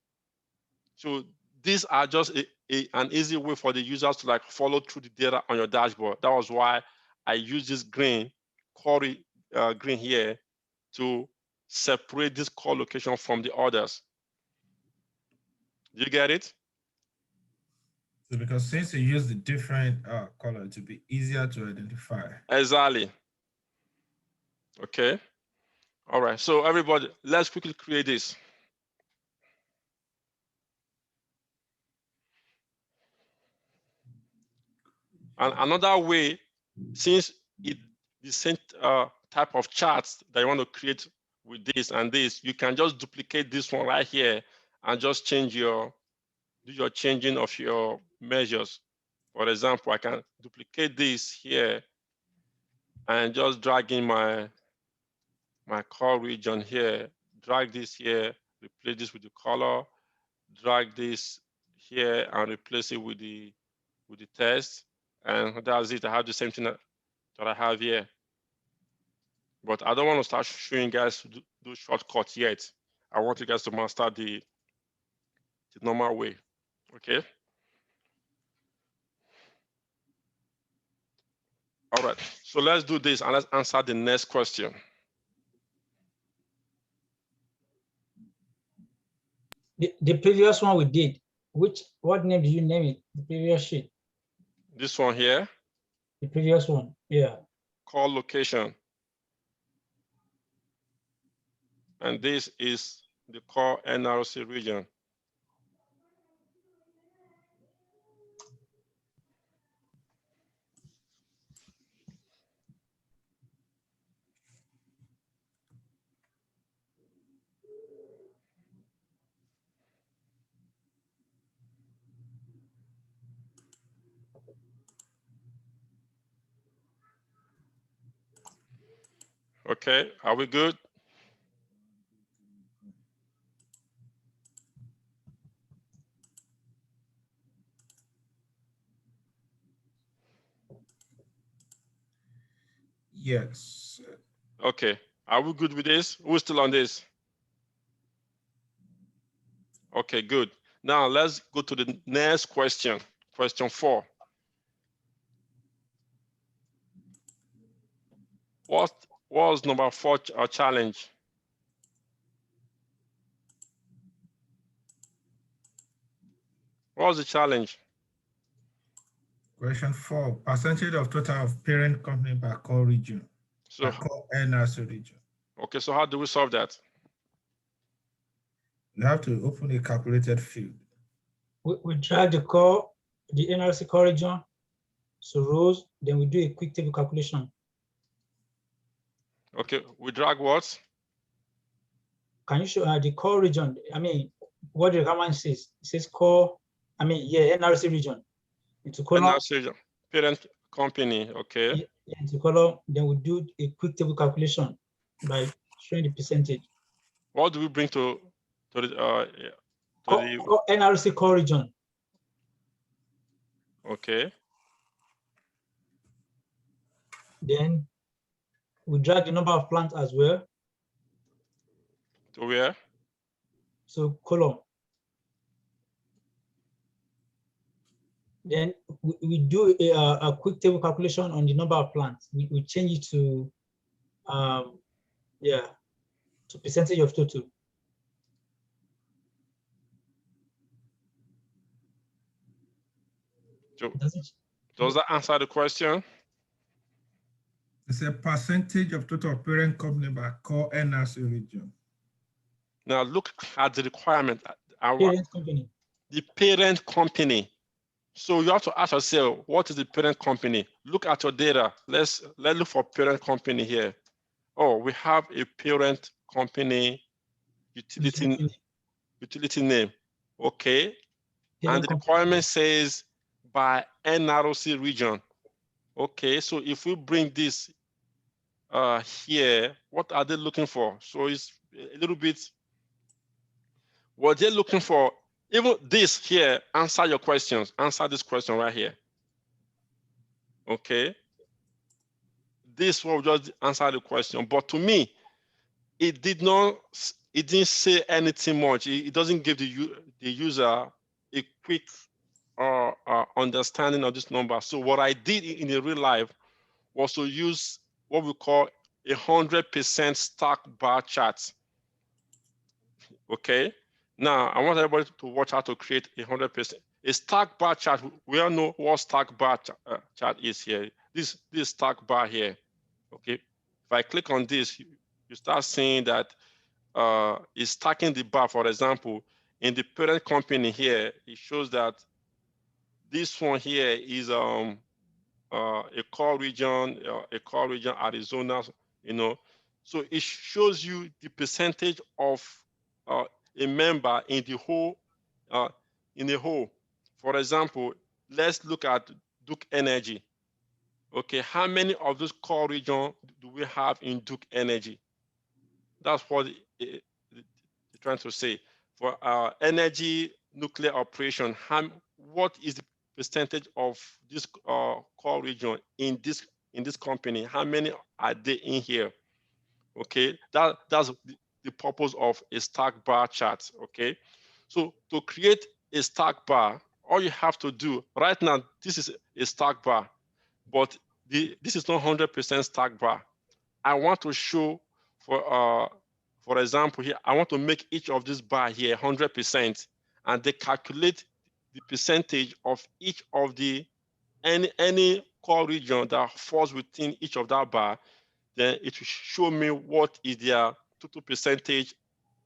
So these are just an easy way for the users to like follow through the data on your dashboard. That was why I use this green core green here to separate this core location from the others. Do you get it? So because since you use the different color, to be easier to identify. Exactly. Okay. All right. So everybody, let's quickly create this. And another way, since it's the same type of charts that you want to create with this and this, you can just duplicate this one right here and just change do your changing of your measures. For example, I can duplicate this here and just drag in my core region here, drag this here, replace this with the color, drag this here and replace it with the text. And that's it. I have the same thing that I have here. But I don't want to start showing you guys to do shortcuts yet. I want you guys to master the normal way. Okay? All right. So let's do this and let's answer the next question. The previous one we did, what name did you name it? The previous sheet? This one here? The previous one, yeah. Call location. And this is the core NRC region. Okay, are we good? Yes. Okay, are we good with this? Who's still on this? Okay, good. Now let's go to the next question, question 4. What was number 4 challenge? What was the challenge? Question 4, percentage of total of parent company by core region. So core NRC region. Okay, so how do we solve that? You have to open a calculated field. We drag the core, the NRC core region, so rows, then we do a quick table calculation. Okay, we drag what? Can you show the core region? I mean, what the requirement says? It says core, I mean, yeah, NRC region. Into column. NRC region, parent company, okay. into column, then we do a quick table calculation by showing the percentage. What do we bring to the NRC core region? Okay. Then we drag the number of plants as well. To where? So column. Then we do a quick table calculation on the number of plants. We change it to, to percentage of total. Does that answer the question? It's a percentage of total parent company by core NRC region. Now look at the requirement. Parent company. The parent company. So you have to ask yourself, what is the parent company? Look at your data. Let's look for parent company here. Oh, we have a parent company utility name. Okay. And the requirement says by NRC region. Okay, so if we bring this here, what are they looking for? So it's a little bit, what they're looking for, even this here, answer your questions. Answer this question right here. Okay. This will just answer the question. But to me, it didn't say anything much. It doesn't give the user a quick understanding of this number. So what I did in the real life was to use what we call 100% stack bar chart. Okay. Now I want everybody to watch how to create 100%. A stack bar chart. We all know what stack bar chart is here. This stack bar here. Okay. If I click on this, you start seeing that it's stacking the bar. For example, in the parent company here, it shows that this one here is a core region, Arizona, you know. So it shows you the percentage of a member in the whole, For example, let's look at Duke Energy. Okay, how many of those core regions do we have in Duke Energy? That's what they're trying to say. For energy nuclear operation, what is the percentage of this core region in this company? How many are they in here? Okay, that's the purpose of a stack bar chart. Okay, so to create a stack bar, all you have to do right now, this is a stack bar, but this is not 100% stack bar. I want to show, for example, here, I want to make each of this bar here 100%, and they calculate the percentage of each of the any core region that falls within each of that bar. Then it will show me what is their total percentage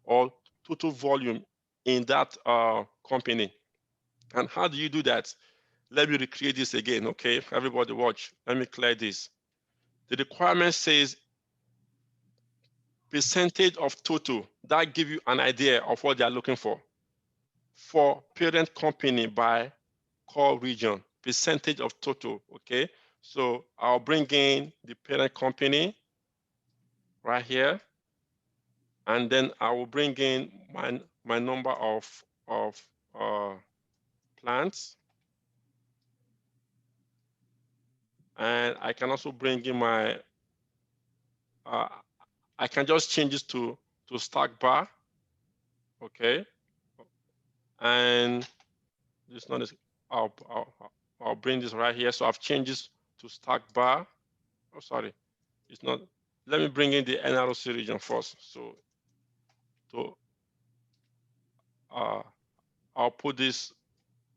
or total volume in that company. And how do you do that? Let me recreate this again, okay? Everybody watch. Let me clear this. The requirement says percentage of total. That gives you an idea of what they are looking for. For parent company by core region, percentage of total, okay? So I'll bring in the parent company right here, and then I will bring in my number of plants, and I can also bring in my I can just change this to stack bar, okay? And this not is I'll bring this right here. So I've changed this to stack bar. Oh, sorry, it's not. Let me bring in the NRC region first. So I'll put this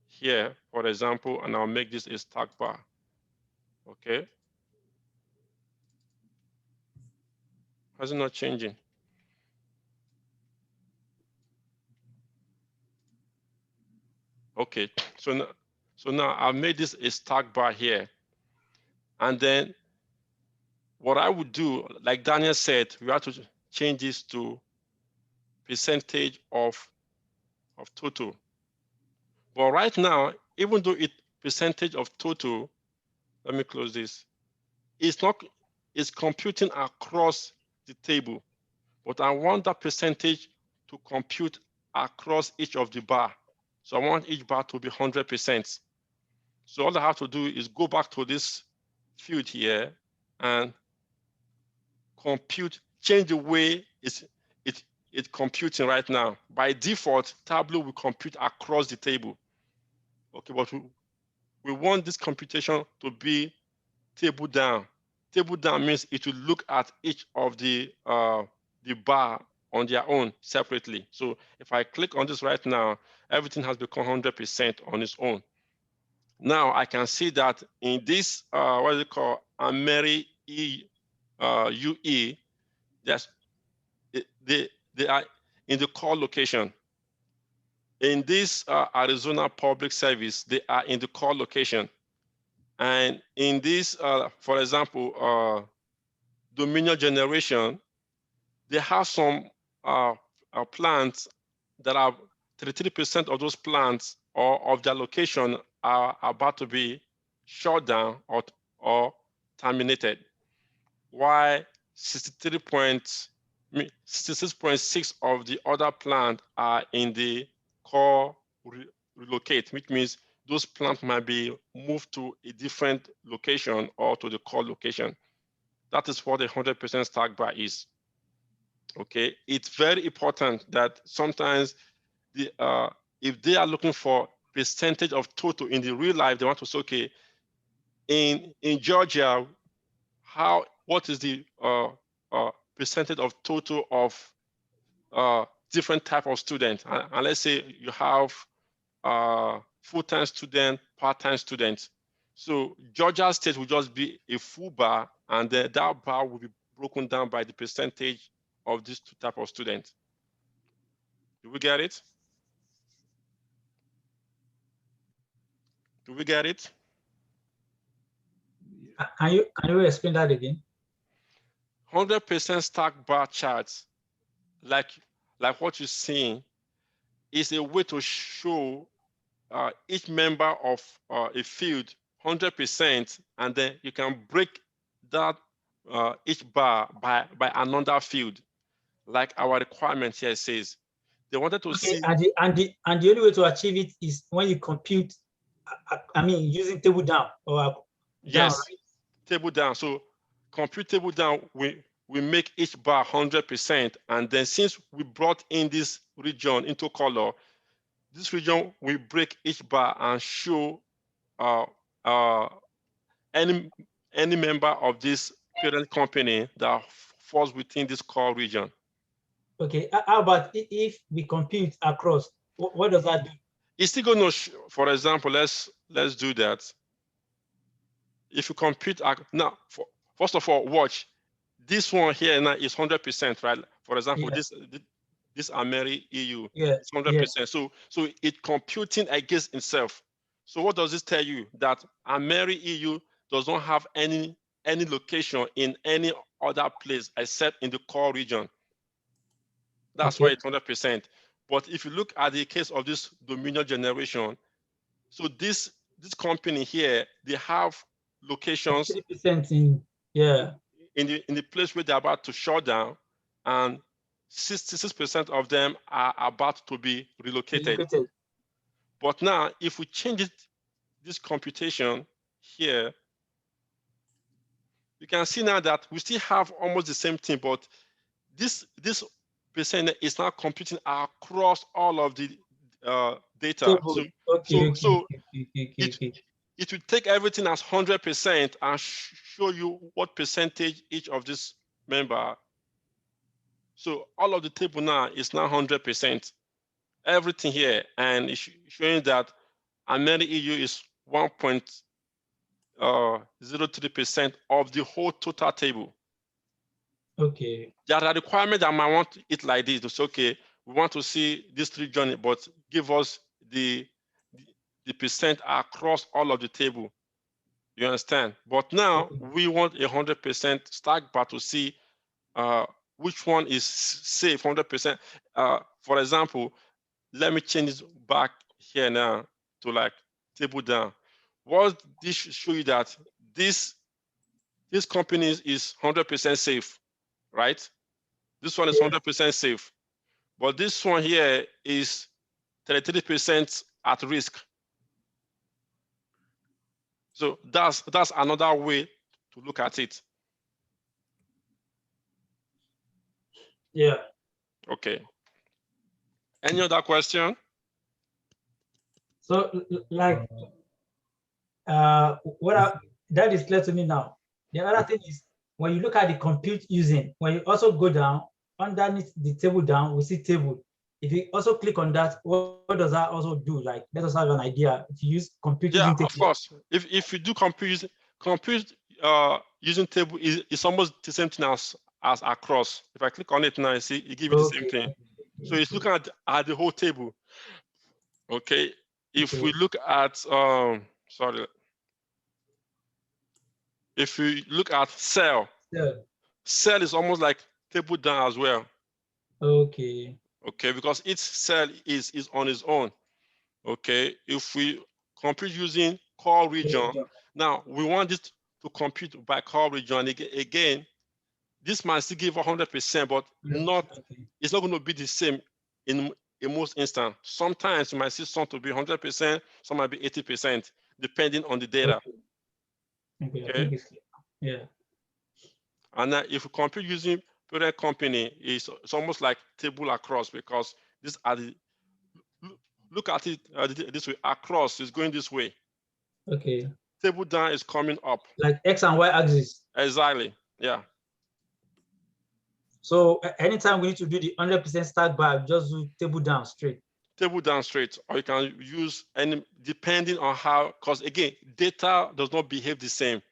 here, for example, and I'll make this a stack bar. Okay. How's it not changing? Okay, so now I've made this a stack bar here. And then what I would do, like Daniel said, we have to change this to percentage of total. But right now, even though it percentage of total, let me close this. it's computing across the table, but I want that percentage to compute across each of the bar. So I want each bar to be 100%. So all I have to do is go back to this field here and compute, change the way it's computing right now. By default, Tableau will compute across the table. Okay, but we want this computation to be table down. Table down means it will look at each of the bar on their own separately. So if I click on this right now, everything has become 100% on its own. Now I can see that in this, what is it called, Ameri UE, they are in the core location. In this Arizona Public Service, they are in the core location. And in this, for example, Dominion Generation, they have some plants that are 33% of those plants or of their location are about to be shut down or terminated. While 66.6 of the other plants are in the core relocate, which means those plants might be moved to a different location or to the core location. That is what a 100% stack bar is. Okay, it's very important that sometimes if they are looking for percentage of total in the real life, they want to say, okay, in Georgia, what is the percentage of total of different type of students? And let's say you have full-time student, part-time student. So Georgia State will just be a full bar, and then that bar will be broken down by the percentage of these two type of students. Do we get it? Do we get it? Can you explain that again? 100% stack bar charts, like what you're seeing, is a way to show each member of a field 100%, and then you can break that each bar by another field, like our requirement here says. They wanted to see. And the only way to achieve it is when you compute. I mean, using table down or yes, down, right? Table down. So compute table down. We make each bar 100%, and then since we brought in this region into color, this region will break each bar and show any member of this parent company that falls within this core region. Okay, how about if we compute across? What does that do? It's still going to, for example, let's do that. If you compute now, first of all, watch this one here now is 100%, right? For example, this Ameri EU, it's 100%. So it's computing against itself. So what does this tell you? That Ameri EU does not have any location in any other place except in the core region. That's why it's 100%. But if you look at the case of this Dominion Generation, so this company here, they have locations 3% in the place where they're about to shut down, and 66% of them are about to be relocated. But now, if we change this computation here, you can see now that we still have almost the same thing, but this percent is now computing across all of the data. It will take everything as 100% and show you what percentage each of this member. So all of the table now is now 100%. Everything here, and it's showing that Ameri EU is 1.03% of the whole total table. Okay. There are requirements that might want it like this. It's okay. We want to see this region, but give us the percent across all of the table. You understand? But now we want 100% stack bar to see which one is safe 100%. For example, let me change this back here now to like table down. What this should show you that this this company is 100% safe, right? This one is 100% safe, but this one here is 33% at risk. So that's another way to look at it. Yeah. Okay. Any other question? So like, that is clear to me now. The other thing is when you look at the compute using, when you also go down underneath the table down, we see table. If you also click on that, what does that also do? Like, let us have an idea. If you use compute using table. Of course. If you do compute using table is almost the same thing as across. If I click on it now, you see it gives you the same thing. So it's looking at the whole table. Okay. If we look at if we look at cell is almost like table down as well. Okay. Okay, because each cell is on its own. Okay, if we compute using core region, now we want this to compute by core region. Again, this might still give 100%, but it's not going to be the same in most instances. Sometimes you might see some to be 100%, some might be 80%, depending on the data. Okay. Yeah. And now if we compute using parent company, it's almost like table across, because these are the, look at it this way, across is going this way. Okay. Table down is coming up. Like X and Y axis. Exactly, yeah. So anytime we need to do the 100% stack bar, just do table down straight. Table down straight, or you can use any, depending on how, because again, data does not behave the same.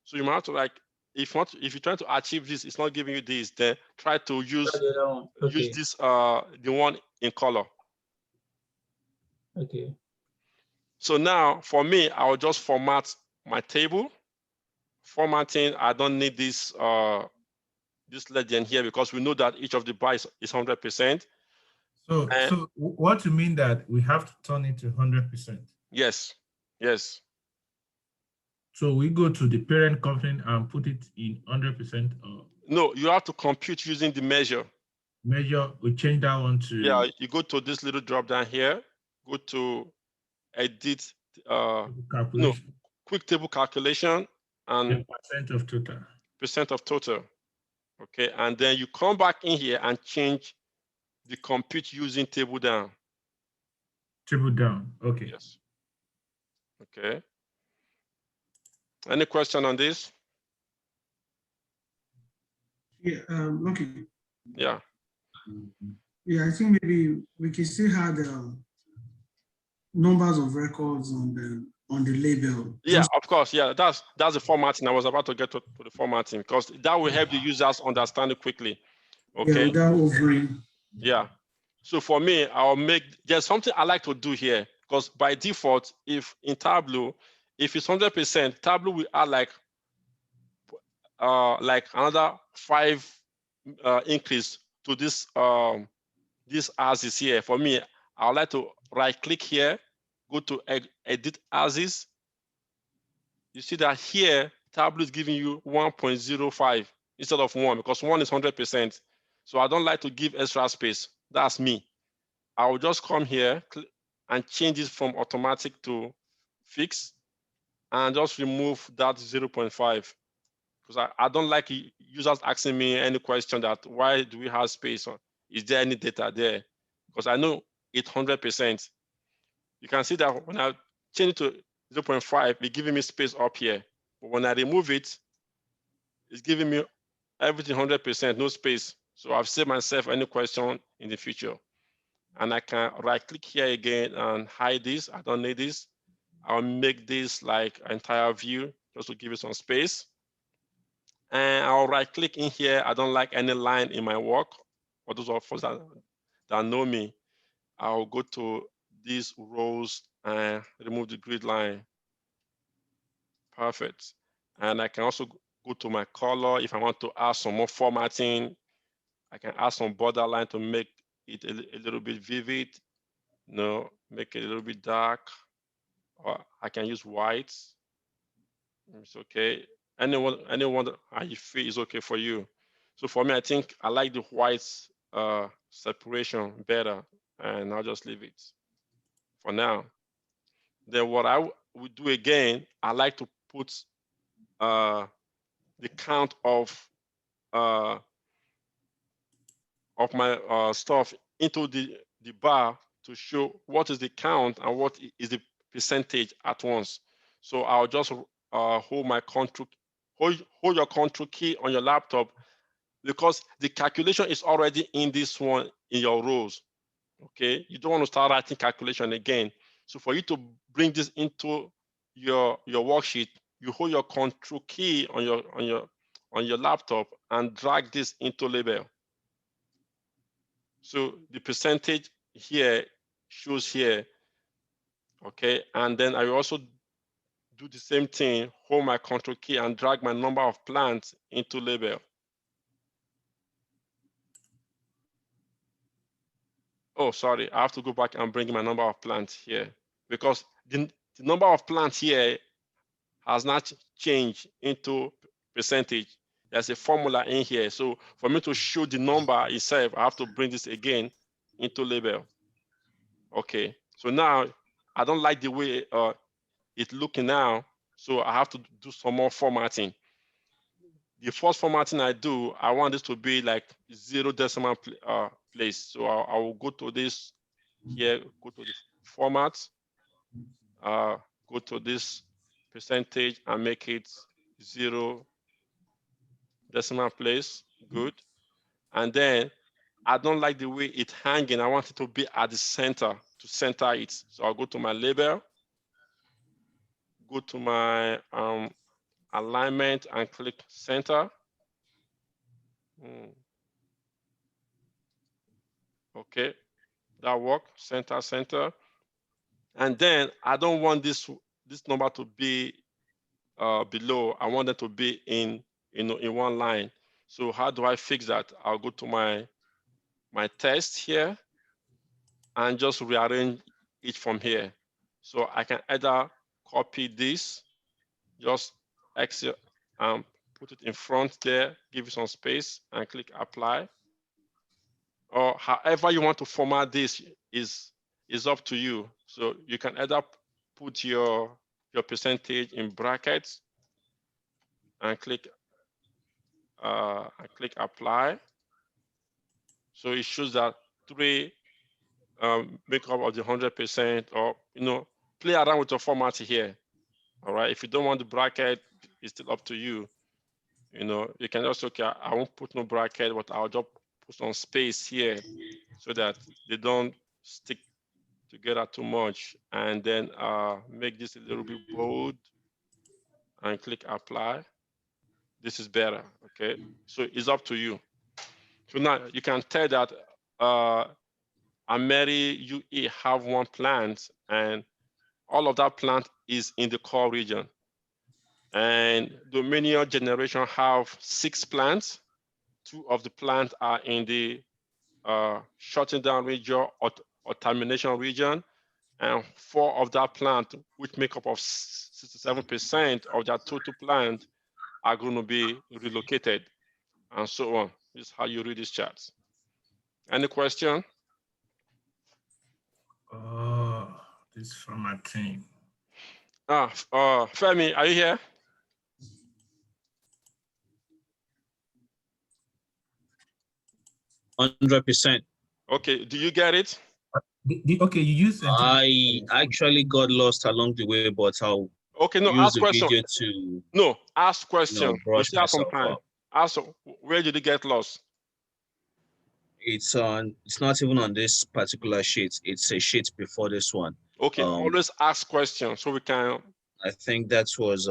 So you might have to, like, if you're trying to achieve this, it's not giving you this, then try to use use this the one in color. Okay. So now for me, I'll just format my table. Formatting, I don't need this this legend here, because we know that each of the bytes is 100%. So what you mean that we have to turn it to 100%? Yes. So we go to the parent company and put it in 100%? Or no, you have to compute using the measure. Measure, we change that one to... Yeah, you go to this little drop down here, go to edit, quick table calculation, and percent of total. Percent of total. Okay, and then you come back in here and change the compute using table down. Table down, okay. Yes. Okay. Any question on this? Yeah, okay. Yeah. Yeah, I think maybe we can still have the numbers of records on the label. Yeah, of course. Yeah, that's the formatting. I was about to get to the formatting, because that will help the users understand it quickly. Okay. Yeah, without overing. Yeah. So for me, there's something I like to do here, because by default, if in Tableau, if it's 100%, Tableau will add like another 5 increase to this this as is here. For me, I would like to right click here, go to edit as is. You see that here Tableau is giving you 1.05 instead of 1, because 1 is 100%. So I don't like to give extra space. That's me. I will just come here and change this from automatic to fixed, and just remove that 0.5, because I don't like users asking me any question that why do we have space, or is there any data there? Because I know it's 100%. You can see that when I change it to 0.5, it's giving me space up here. But when I remove it, it's giving me everything 100%, no space. So I've saved myself any question in the future. And I can right click here again and hide this. I don't need this. I'll make this like entire view just to give it some space. And I'll right click in here. I don't like any line in my work. For those of us that know me, I'll go to these rows and remove the grid line. Perfect. And I can also go to my color. If I want to add some more formatting, I can add some borderline to make it a little bit vivid. No, make it a little bit dark. Or I can use white. It's okay. anyone that you feel is okay for you. So for me, I think I like the white separation better, and I'll just leave it for now. Then what I would do again, I like to put the count of my stuff into the bar to show what is the count and what is the percentage at once. So I'll just hold your control key on your laptop, because the calculation is already in this one in your rows. Okay, you don't want to start writing calculation again. So for you to bring this into your worksheet, you hold your control key on your laptop and drag this into label. So the percentage here shows here. Okay, and then I also do the same thing, hold my control key and drag my number of plants into label. Oh, sorry, I have to go back and bring my number of plants here, because the number of plants here has not changed into percentage. There's a formula in here. So for me to show the number itself, I have to bring this again into label. Okay, so now I don't like the way it's looking now, so I have to do some more formatting. The first formatting I do, I want this to be like 0 decimal place. So I will go to this here, go to the format, go to this percentage and make it 0 decimal place. Good. And then I don't like the way it's hanging. I want it to be at the center, to center it. So I'll go to my label, go to my alignment and click center. Okay, that worked, center. And then I don't want this number to be below. I want it to be in one line. So how do I fix that? I'll go to my text here and just rearrange it from here. So I can either copy this, just exit and put it in front there, give it some space and click apply. Or however you want to format this is up to you. So you can either put your percentage in brackets and click apply. So it shows that 3 make up of the 100%, or play around with your format here. All right, if you don't want the bracket, it's still up to you. You can also, okay, I won't put no bracket, but I'll just put some space here so that they don't stick together too much. And then make this a little bit bold and click apply. This is better, okay? So it's up to you. So now you can tell that Ameri UE have one plant, and all of that plant is in the core region. And Dominion Generation have 6 plants. 2 of the plants are in the shutting down region or termination region, and 4 of that plant, which make up of 67% of that total plant, are going to be relocated, and so on. This is how you read these charts. Any question? This is from my team. Femi, are you here? %. Okay, do you get it? Okay, you use it. I actually got lost along the way, but I'll use the video to. No, ask question. Brush myself up. Ask, where did you get lost? It's not even on this particular sheet. It's a sheet before this one. Okay, always ask questions so we can. I think that was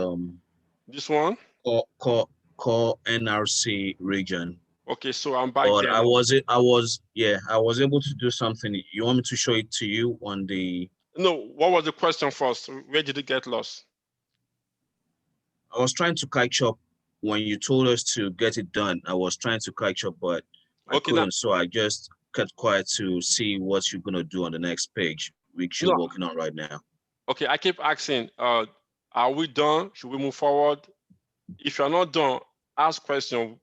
this one. Core NRC region. Okay, so I'm back but there. I was able to do something. You want me to show it to you on the? No, what was the question first? Where did you get lost? I was trying to catch up when you told us to get it done. I was trying to catch up, but I couldn't. So I just kept quiet to see what you're gonna do on the next page, which you're working on right now. Okay, I keep asking, are we done? Should we move forward? if you're not done, ask questions.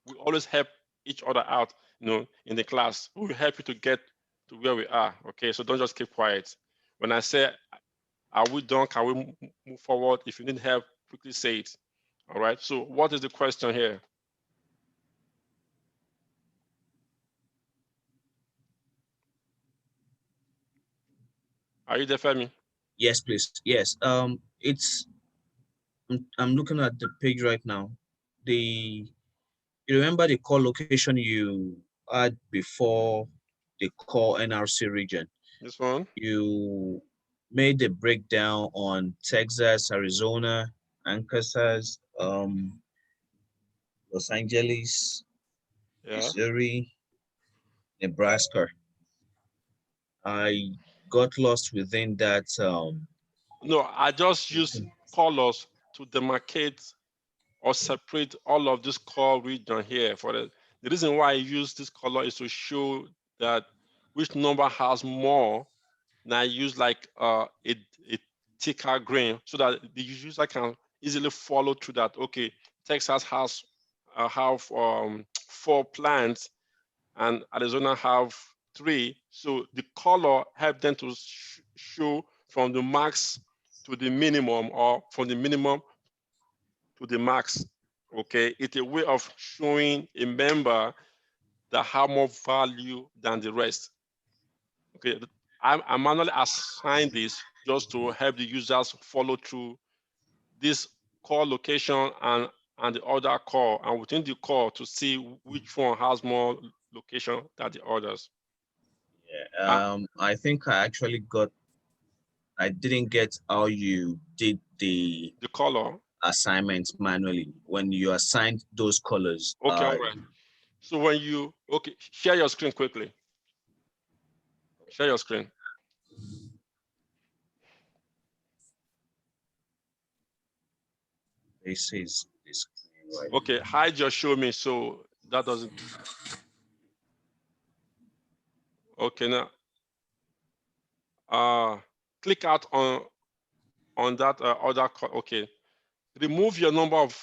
We always help each other out, in the class. We will help you to get to where we are, okay? So don't just keep quiet. When I say, are we done? Can we move forward? If you need help, quickly say it, all right? So what is the question here? Are you there, Femi? Yes, please. Yes. I'm looking at the page right now. You remember the core location you had before the core NRC region? This one? You made the breakdown on Texas, Arizona, Arkansas, Los Angeles, Missouri, Nebraska. I got lost within that. No, I just use colors to demarcate or separate all of this core region here. For the reason why I use this color is to show that which number has more. Now I use like a thicker green so that the user can easily follow through that. Okay, Texas has have 4 plants and Arizona have 3. So the color help them to show from the max to the minimum or from the minimum to the max. Okay, it's a way of showing a member that have more value than the rest. Okay, I manually assign this just to help the users follow through this core location and the other core, and within the core to see which one has more location than the others. Yeah, I think I didn't get how you did the color assignment manually when you assigned those colors. Okay, all right. So when you, share your screen quickly. Share your screen. This is this. Right. Okay, hide your show me so that doesn't. Okay, now click out on that other. Okay, remove your number of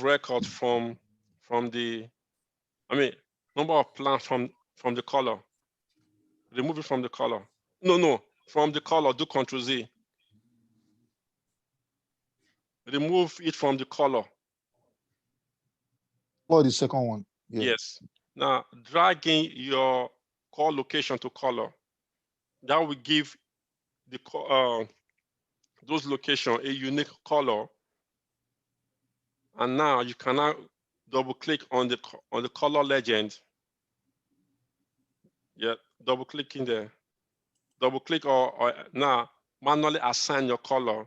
records from the. Number of plants from the color. Remove it from the color. No, from the color. Do Ctrl Z. Remove it from the color. Oh, the second one. Yeah. Yes. Now, dragging your core location to color. That will give the those locations a unique color. And now you can now double click on the color legend. Yeah, double click in there. Double click or now manually assign your color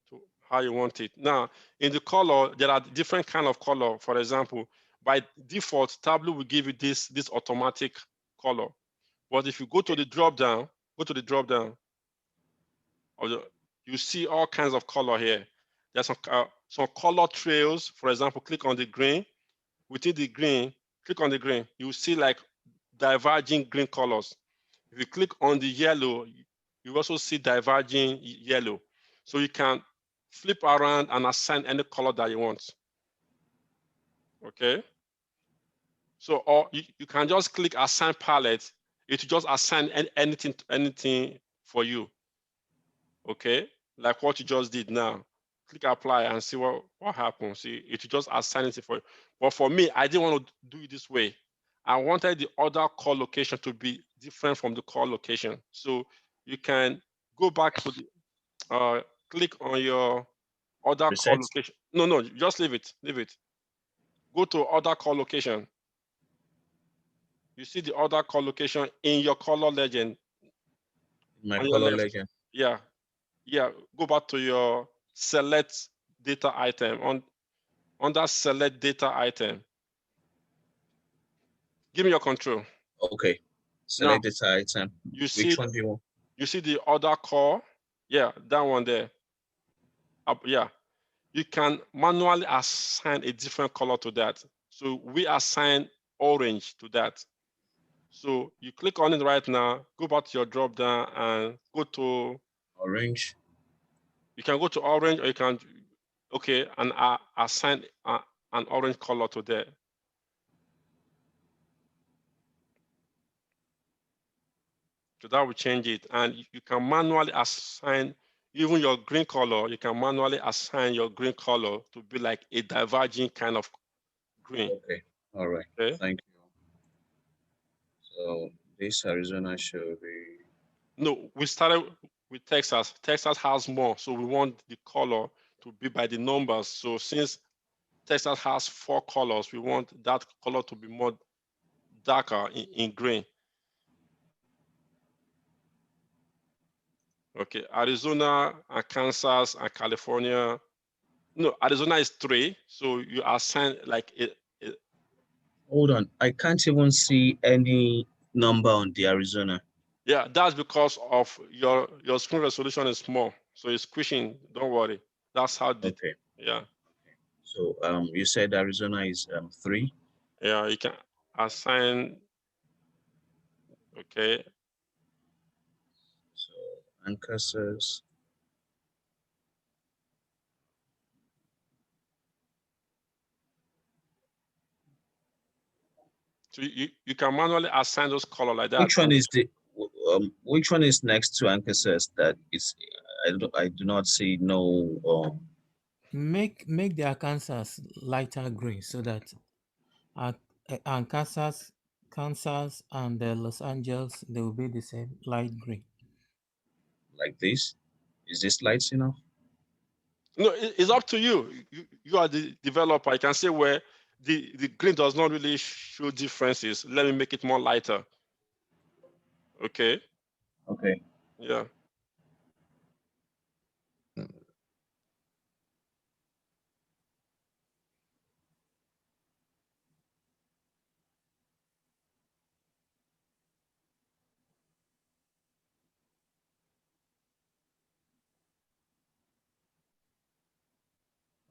to how you want it. Now, in the color, there are different kind of color. For example, by default, Tableau will give you this automatic color. But if you go to the drop down, you see all kinds of color here. There's some color trails. For example, click on the green. Within the green, click on the green. You see like diverging green colors. If you click on the yellow, you also see diverging yellow. So you can flip around and assign any color that you want. Okay. So, or you can just click assign palette. It will just assign anything for you. Okay, like what you just did now. Click apply and see what happens. See, it will just assign it for you. But for me, I didn't want to do it this way. I wanted the other core location to be different from the core location. So you can go back to the click on your other core location. No, just leave it. Go to other core location. You see the other core location in your color legend. My color legend. Yeah. Go back to your select data item. On that select data item, give me your control. Okay. Select data item. Which one do you want? You see the other core? Yeah, that one there. Yeah. You can manually assign a different color to that. So we assign orange to that. So you click on it right now, go back to your drop down and go to orange. You can go to orange or you can Okay, and I assign an orange color to there. So that will change it. And you can manually assign even your green color, you can manually assign your green color to be like a diverging kind of green. Okay, all right, okay. Thank you. So this Arizona should be. No, we started with Texas. Texas has more, so we want the color to be by the numbers. So since Texas has 4 colors, we want that color to be more darker in green. Okay, Arizona and Kansas and California. No, Arizona is 3, so you assign like a. Hold on, I can't even see any number on the Arizona. Yeah, that's because of your screen resolution is small, so it's squishing. Don't worry. That's how. Okay. Yeah. So you said Arizona is 3. Yeah, you can assign. Okay. So anchor says. So you can manually assign those color like that. Which one is the which one is next to anchor says that it's I do not see no Make the Arkansas lighter green so that Kansas and Los Angeles, they will be the same light green. Like this. Is this lights enough? No, it's up to you. You are the developer. I can say where the green does not really show differences. Let me make it more lighter. Okay. Okay. Yeah.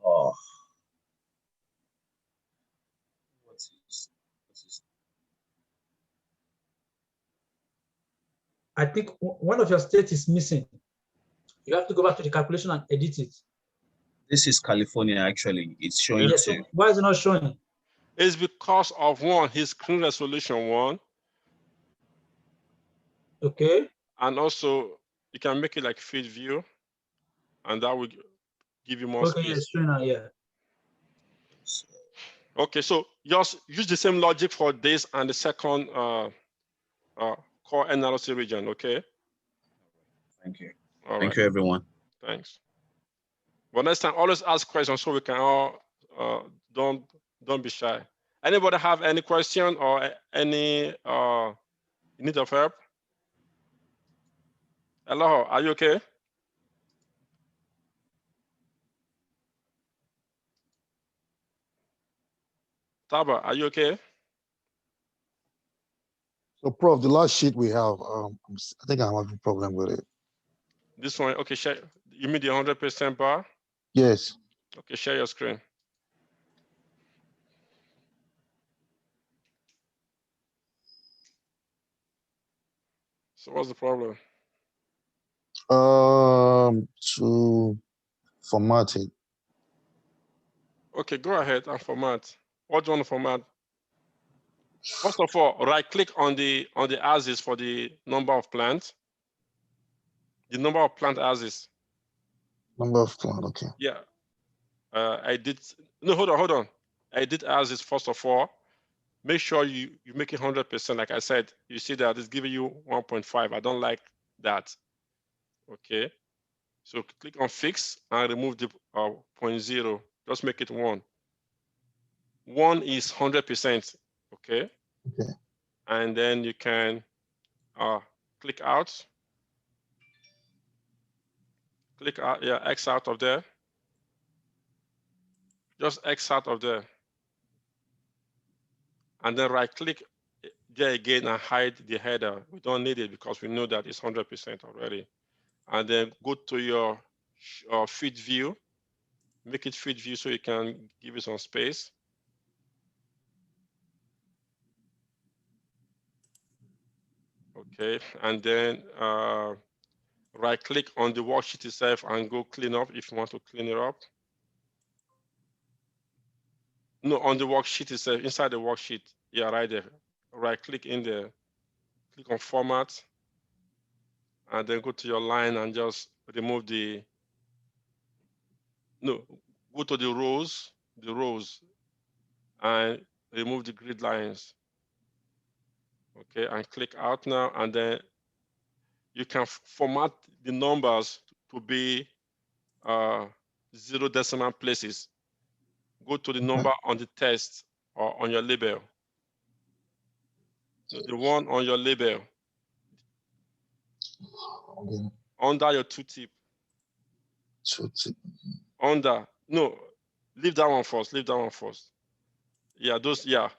Oh. What's this? I think one of your states is missing. You have to go back to the calculation and edit it. This is California, actually. It's showing Yes, two. why is it not showing? It's because of his screen resolution 1. Okay. And also you can make it like field view, and that will give you more space. Okay, it's showing now, yeah. Okay, so just use the same logic for this and the second core analysis region, okay? Thank you. All Thank you, everyone. Thanks. But next time, always ask questions so we can all don't be shy. Anybody have any question or any need of help? Hello, are you okay? Taba, are you okay? So, Prof, the last sheet we have, I think I'm having a problem with it. This one, okay, share. You mean the 100% bar? Yes. Okay, share your screen. So what's the problem? To format it. Okay, go ahead and format. What do you want to format? First of all, right-click on the axis for the number of plants. The number of plant axis. Number of plant, okay. Yeah. I did. No, hold on. I did axis first of all. Make sure you make it 100%. Like I said, you see that it's giving you 1.5. I don't like that. Okay. So click on fix and remove the 0.0. Just make it 1. 1 is 100%. Okay. Okay. And then you can click out. Click out, yeah, X out of there. Just X out of there. And then right click there again and hide the header. We don't need it because we know that it's 100% already. And then go to your feed view. Make it feed view so you can give it some space. Okay, and then right click on the worksheet itself and go clean up if you want to clean it up. No, on the worksheet itself, inside the worksheet. Yeah, right there. Right click in there, click on format, and then go to your line and just remove the, no, go to the rows, and remove the grid lines. Okay, and click out now, and then you can format the numbers to be 0 decimal places. Go to the number on the test or on your label. So the one on your label. Okay. Under your tooltip. Tooltip. Under, no, leave that one first, leave that one first. Yeah, those, yeah.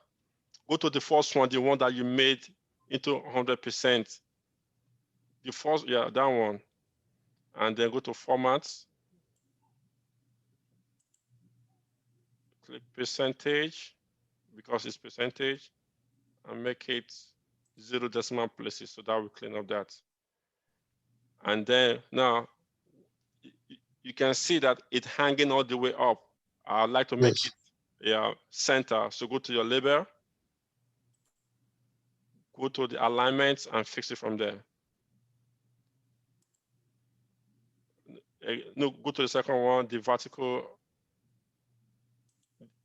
Go to the first one, the one that you made into 100%. The first, yeah, that one. And then go to formats. Click percentage, because it's percentage, and make it 0 decimal places, so that will clean up that. And then now, you can see that it's hanging all the way up. I'd like to make it, yeah, center. So go to your label, go to the alignments and fix it from there. No, go to the second one, the vertical,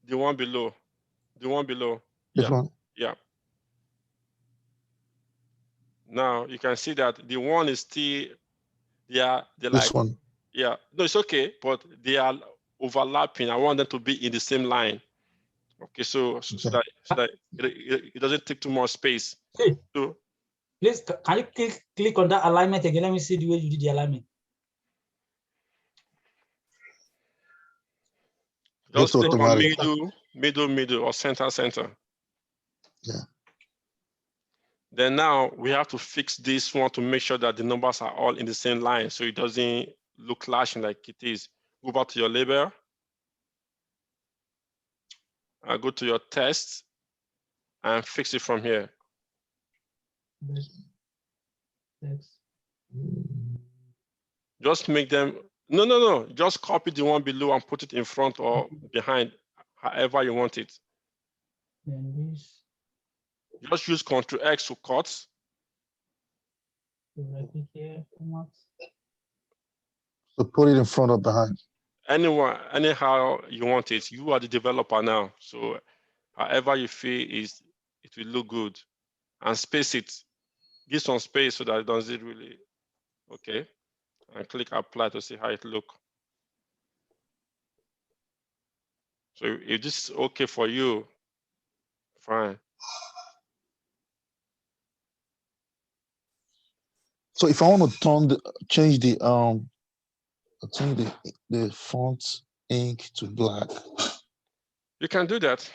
the one below, the one below. This one? Yeah. Now you can see that the one is still, they're This like, one. yeah, no, it's okay, but they are overlapping. I want them to be in the same line. Okay, so that it doesn't take too much space. Hey, so, please, can you click on that alignment again? Let me see the way you did the alignment. Just click on middle, or center. Yeah. Then now we have to fix this one to make sure that the numbers are all in the same line, so it doesn't look clashing like it is. Go back to your label. Go to your test and fix it from here. Just make them, no. Just copy the one below and put it in front or behind, however you want it. Just use Ctrl X to cut. So put it in front or behind. Anyhow you want it. You are the developer now. So however you feel it will look good. And space it. Give some space so that it doesn't really, okay. And click apply to see how it look. So if this is okay for you, fine. So if I want to change the font ink to black. You can do that.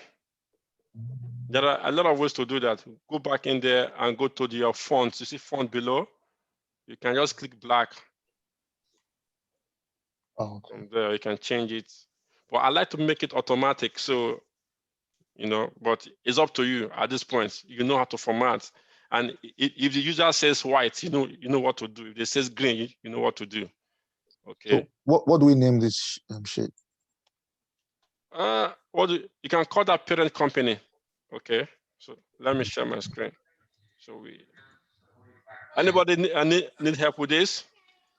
There are a lot of ways to do that. Go back in there and go to your fonts. You see font below? You can just click black. Oh, okay. From there, you can change it. But I like to make it automatic. So, but it's up to you at this point. You know how to format. And if the user says white, you know what to do. If it says green, you know what to do. Okay. So what do we name this shit? You can call that parent company. Okay. So let me share my screen. So anybody need help with this?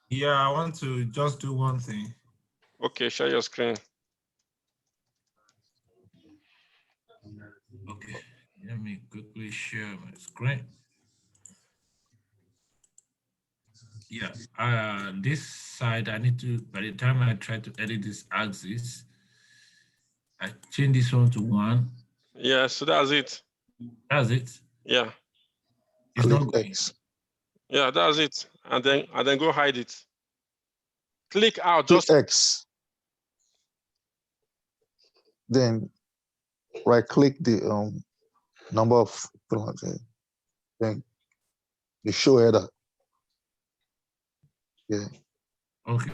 Yeah, I want to just do one thing. Okay, share your screen. Okay, let me quickly share my screen. Yeah, this side I need to, by the time I try to edit this axis, I change this one to 1. Yeah, so that's it. That's it? Yeah. It's not X. Yeah, that's it. And then go hide it. Click out, just X. Then right click the number of then you show header. Yeah. Okay.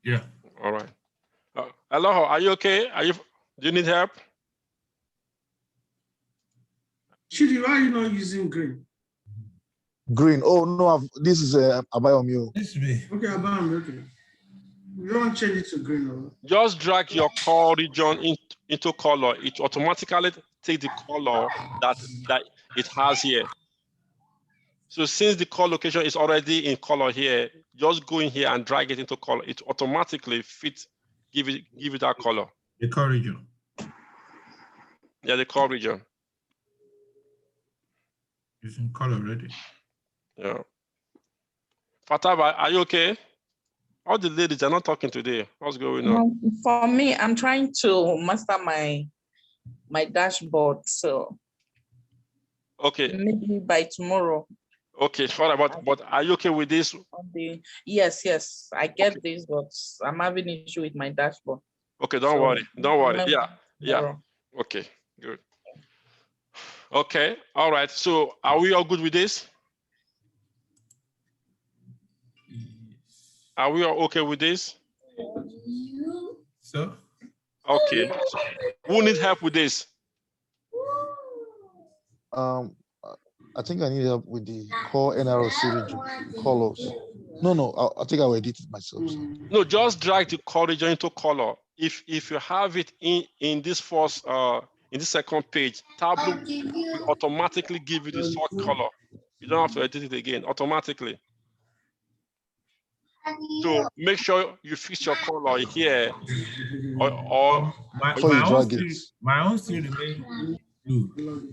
Yeah. All right. Hello, are you okay? Do you need help? Chidi, why are you not using green? Green. Oh no, this is Abayomi. This way. Okay, Abayomi. Okay. You don't change it to green. Or... Just drag your core region into color, it automatically take the color that it has here. So since the core location is already in color here, just go in here and drag it into color. It automatically fits, give it that color. The core region. Yeah, the core region. It's in color already. Yeah. Fataba, are you okay? All the ladies are not talking today. What's going on? For me, I'm trying to master my dashboard. So okay, maybe by tomorrow. Okay, what about? But are you okay with this? Yes, I get this, but I'm having an issue with my dashboard. Okay, don't worry. Yeah. Okay, good. Okay, all right. So are we all good with this? Are we all okay with this? So? Okay. So who needs help with this? I think I need help with the core NRC region colors. No, I think I will edit it myself. No, just drag the core region into color. If you have it in this first in the second page, Tableau will automatically give you the sort color. You don't have to edit it again automatically. So make sure you fix your color here, or my own still remain blue.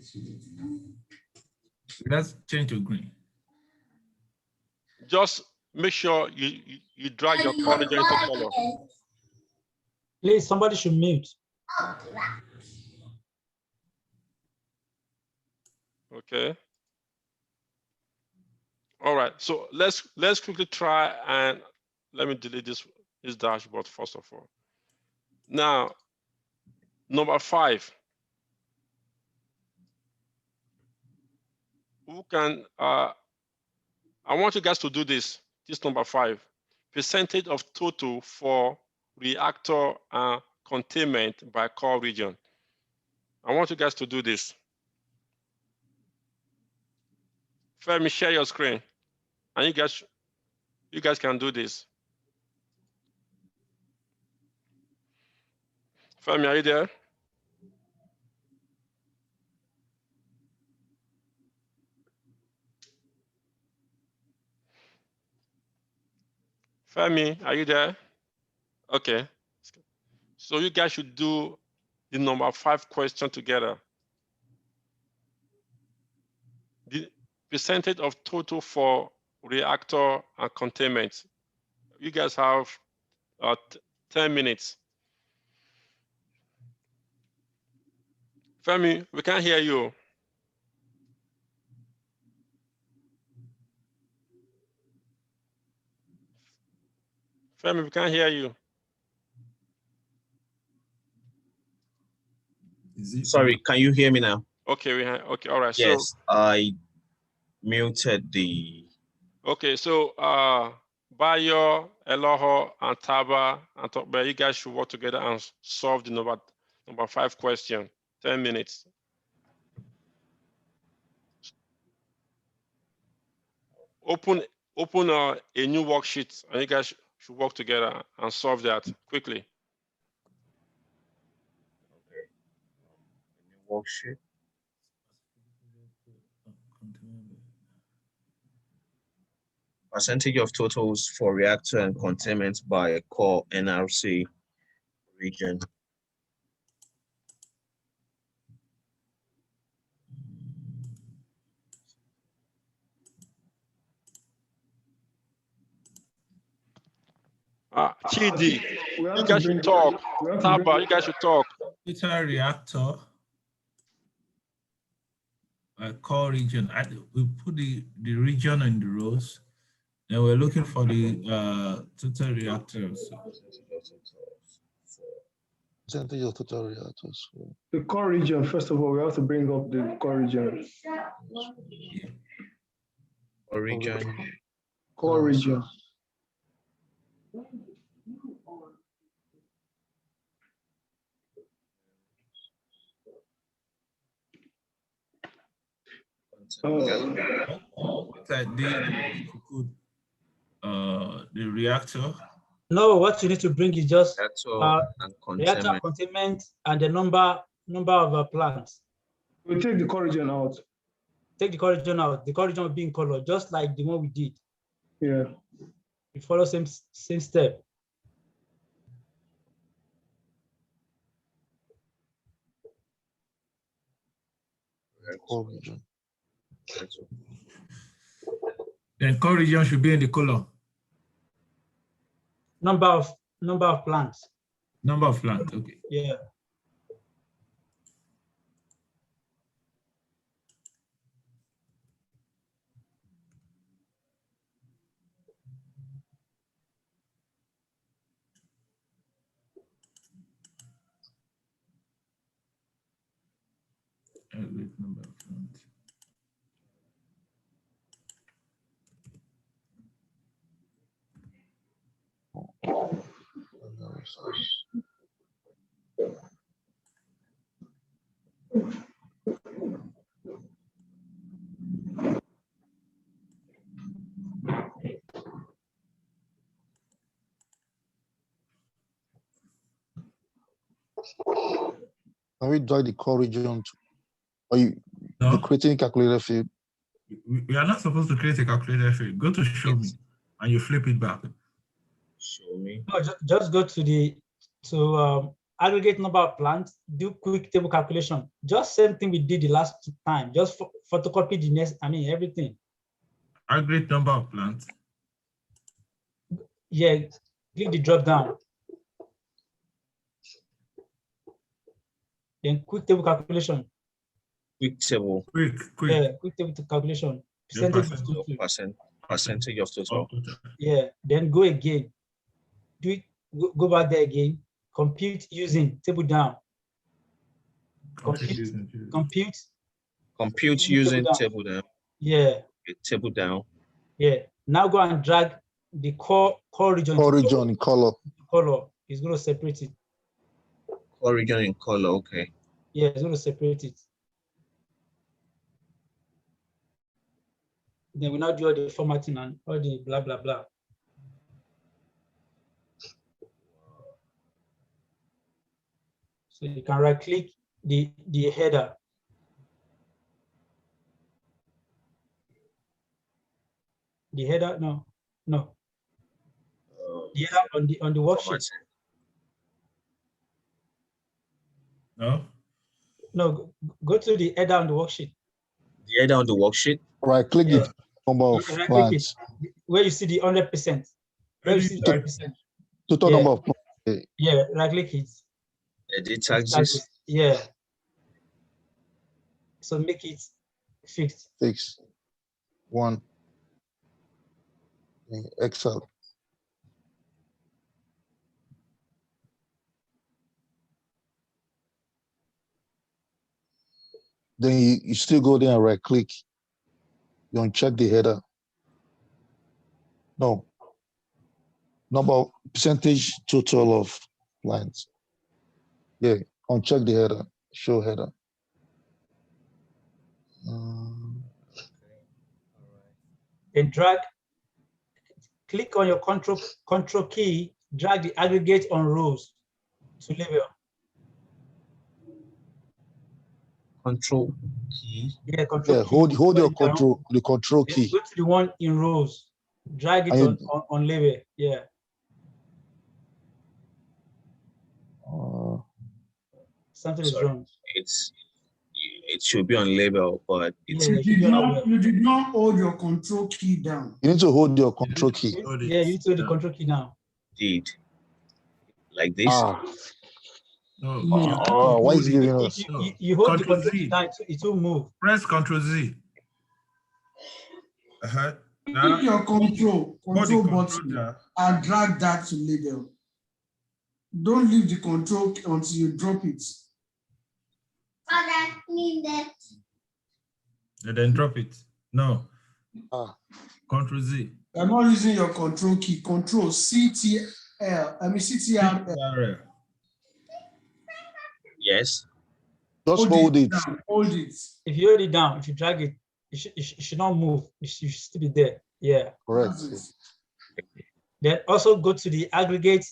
Let's change to green. Just make sure you drag your color into color. Please, somebody should mute. Okay. All right. So let's quickly try and let me delete this dashboard first of all. Now, number 5. Who can I want you guys to do this number 5. Percentage of total for reactor containment by core region. I want you guys to do this. Femi, share your screen, and you guys can do this. Femi, are you there? Femi, are you there? Okay. So you guys should do the number 5 question together. The percentage of total for reactor and containment. You guys have 10 minutes. Femi, we can't hear you. Femi, we can't hear you. Sorry, can you hear me now? Okay, okay, all right. Yes, so, I muted the. Okay, so Bayo, Eloho, and Taba, and Tokbe, you guys should work together and solve the number 5 question. 10 minutes. Open a new worksheet, and you guys should work together and solve that quickly. Okay. A new worksheet. Percentage of totals for reactor and containment by core NRC region. Chidi, you guys should talk. Taba, you guys should talk. It's a reactor. Core region. We put the region in the rows. Then we're looking for the total reactors. Percentage of total reactors. The core region, first of all, we have to bring up the core region. Core region. Core region. The reactor No, what you need to bring is just Reactor and reactor containment. containment and the number of plants. We'll take the collagen out. Take the collagen out. The collagen will be in color, just like the one we did. Yeah. We follow same step. Then core region should be in the color. Number of plants. Number of plants. Okay. Yeah. Number of plants. Can we join the core region? Are you creating a calculator field? We are not supposed to create a calculator field. Go to show me and you flip it back. Show me. No, just go to the aggregate number of plants, do quick table calculation. Just same thing we did the last time. Just photocopy the next, everything. Aggregate number of plants. Yeah, click the drop down. Then quick table calculation. Quick table. Quick. Yeah, quick table calculation. Percentage of total. Percentage of total. Yeah, then go again. Do it. Go back there again. Compute using table down. Compute using table down. Yeah. Table down. Yeah. Now go and drag the core region. Core region in color. Color is going to separate it. Core region in color. Okay. Yeah, it's going to separate it. Then we now do all the formatting and all the blah blah blah. So you can right click the header. The header, no. The header on the worksheet. No, go to the header on the worksheet. The header on the worksheet. Right click it. Number of plants. Where you see the 100%. Where you see the 100%. Total number of plants. Yeah, right click it. Edit taxes. Yeah. So make it fixed. Fixed. One. Excel. Then you still go there and right click. You uncheck the header. No. Number of percentage total of lines. Yeah, uncheck the header. Show header. Then click on your control key, drag the aggregate on rows to label. Control key. Yeah, control key. Hold your control key. Go to the one in rows. Drag it on label. Yeah. Something is wrong. It should be on label, but it's you did not hold your control key down. You need to hold your control key. Yeah, you need to hold the control key now. Indeed. Like this. Why is it giving us? You hold the control key down, it will move. Press Ctrl Z. Click your control button and drag that to label. Don't leave the control until you drop it. And then drop it. No. Ctrl Z. I'm not using your control key. Control CTRL. Yes. Just hold it. Hold it. If you hold it down, if you drag it, it should not move. It should still be there. Yeah. Correct. Then also go to the aggregate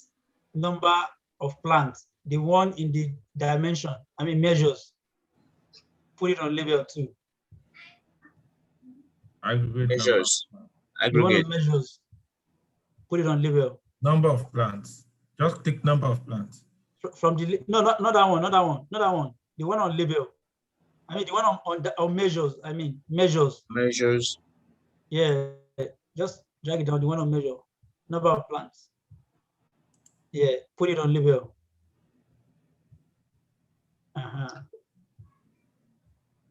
number of plants, the one in the dimension, measures. Put it on label 2. Aggregate Measures. The one Aggregate. on measures. Put it on label. Number of plants. Just click number of plants. From the no, not that one, not that one, not that one. The one on label. The one on measures. Measures. Measures. Yeah, just drag it down. The one on measure. Number of plants. Yeah, put it on label.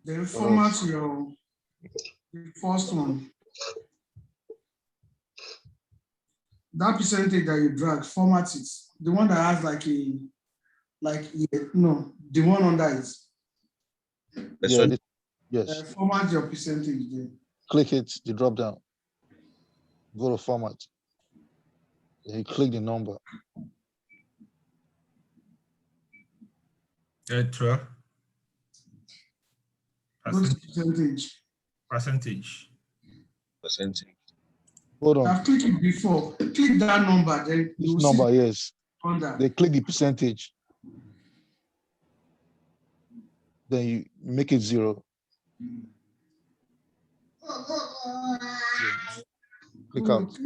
Then format your the first one. That percentage that you drag, format it. The one that has the one under it. Yeah, yes. Format your percentage there. Click it, the drop down. Go to format. Then you click the number. Go to percentage. Percentage. Hold on. I've clicked it before. Click that number, then you Number, yes. Under. They click the percentage. Then you make it 0. Click out.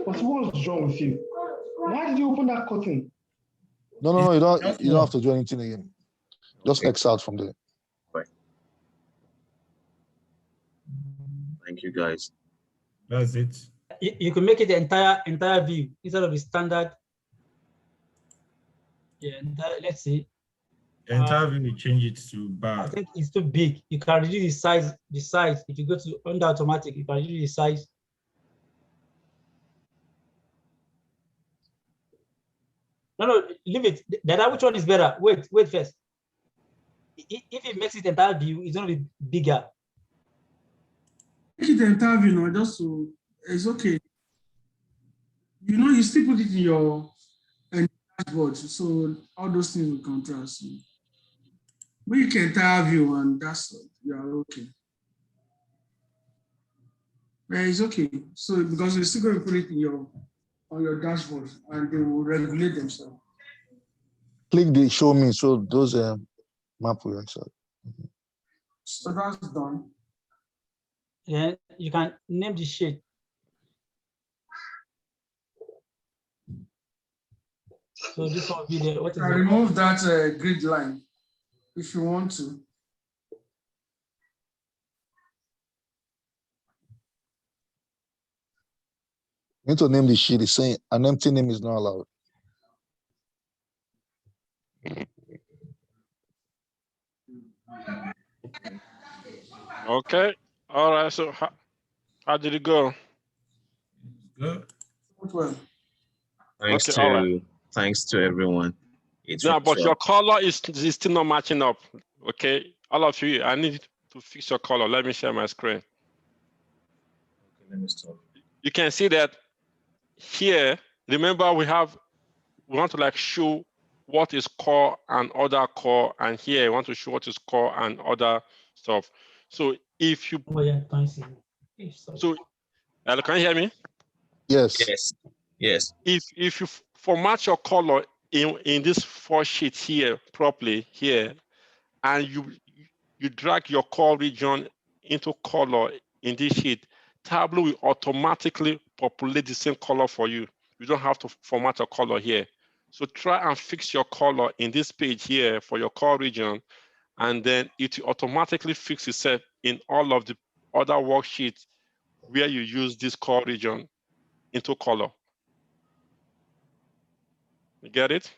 What's wrong with you? Why did you open that curtain? No, you don't have to do anything again. Just X out from there. Right. Thank you, guys. That's it. You can make it the entire view instead of the standard. Yeah, let's see. Entire view, we change it to bar. I think it's too big. You can reduce the size. If you go to under automatic, you can reduce the size. No, leave it. Which one is better? Wait first. If it makes it entire view, it's going to be bigger. Make it entire view now, just so it's okay. You still put it in your dashboard, so all those things will contrast. But you can entire view, and you are okay. But it's okay. So because you're still going to put it in on your dashboard, and they will regulate themselves. Click the show me, so those map will inside. So that's done. Yeah, you can name the sheet. So this will be the what is I it? remove that grid line if you want to. You need to name the sheet. It's saying an empty name is not allowed. Okay. All right. So how did it go? Good. Well. Thanks to everyone. But your color is still not matching up. Okay. All of you, I need to fix your color. Let me share my screen. Okay, let me stop. You can see that here. Remember, we want to show what is core and other core, and here I want to show what is core and other stuff. So if you can you hear me? Yes. Yes. If you format your color in this 4 sheet here properly here, and you drag your core region into color in this sheet, Tableau will automatically populate the same color for you. You don't have to format your color here. So try and fix your color in this page here for your core region, and then it will automatically fix itself in all of the other worksheets where you use this core region into color. You get it?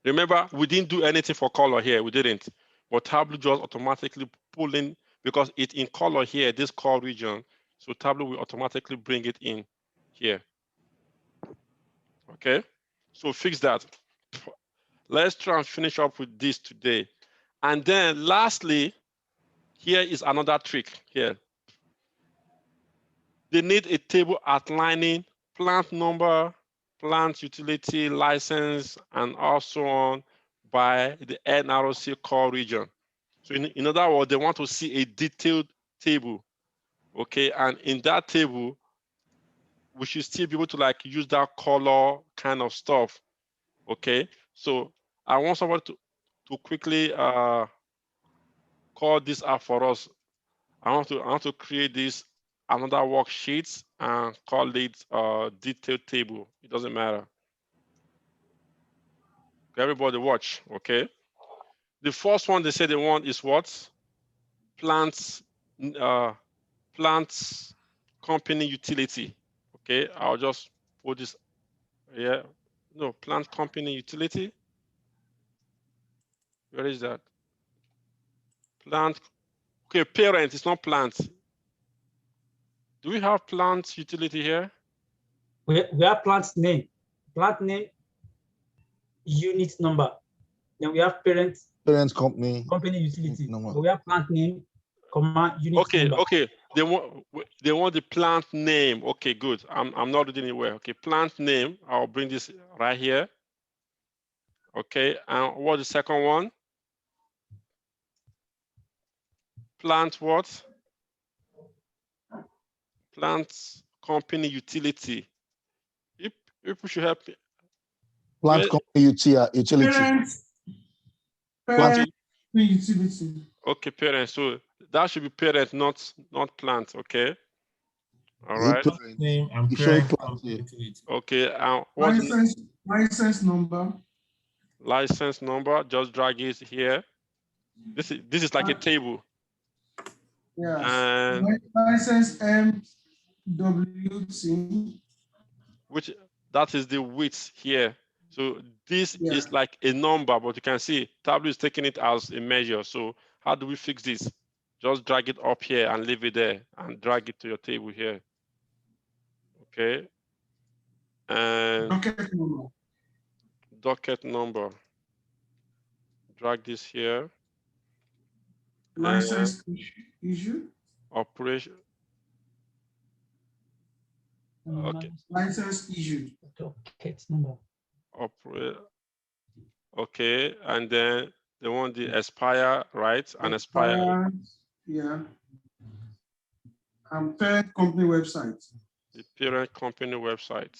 Remember, we didn't do anything for color here. We didn't. But Tableau just automatically pull in because it's in color here, this core region. So Tableau will automatically bring it in here. Okay? So fix that. Let's try and finish up with this today. And then lastly, here is another trick here. They need a table outlining plant number, plant utility, license, and also on by the NRC core region. So in other words, they want to see a detailed table Okay, and in that table, we should still be able to like use that color kind of stuff. Okay, so I want somebody to quickly call this up for us. I want to create this another worksheet and call it detailed table. It doesn't matter. Everybody watch, okay? The first one they say they want is what? Plants company utility. Okay, I'll just put this here. No, plant company utility. Where is that? Plant. Okay, parent, it's not plant. Do we have plant utility here? We have plant name, unit number. Then we have parent company utility. number. But we have plant name, comma, unit number. Okay. They want the plant name. Okay, good. I'm not reading anywhere. Okay, plant name. I'll bring this right here. Okay, and what's the second one? Plant what? Plant company utility. If we should help me. Plant company utility. Parent utility. Okay, parent. So that should be parent, not plant. Okay. All right. Name and parent utility. Okay. License number. License number. Just drag it here. This is like a table. Yes. And license MWT. Which that is the width here. So this is like a number, but you can see Tableau is taking it as a measure. So how do we fix this? Just drag it up here and leave it there and drag it to your table here. Okay. And docket number. Drag this here. License issue. Operation. Okay. License issued. Docket number. Okay, and then they want the expire, right? And expire. Yeah. And parent company website. The parent company website.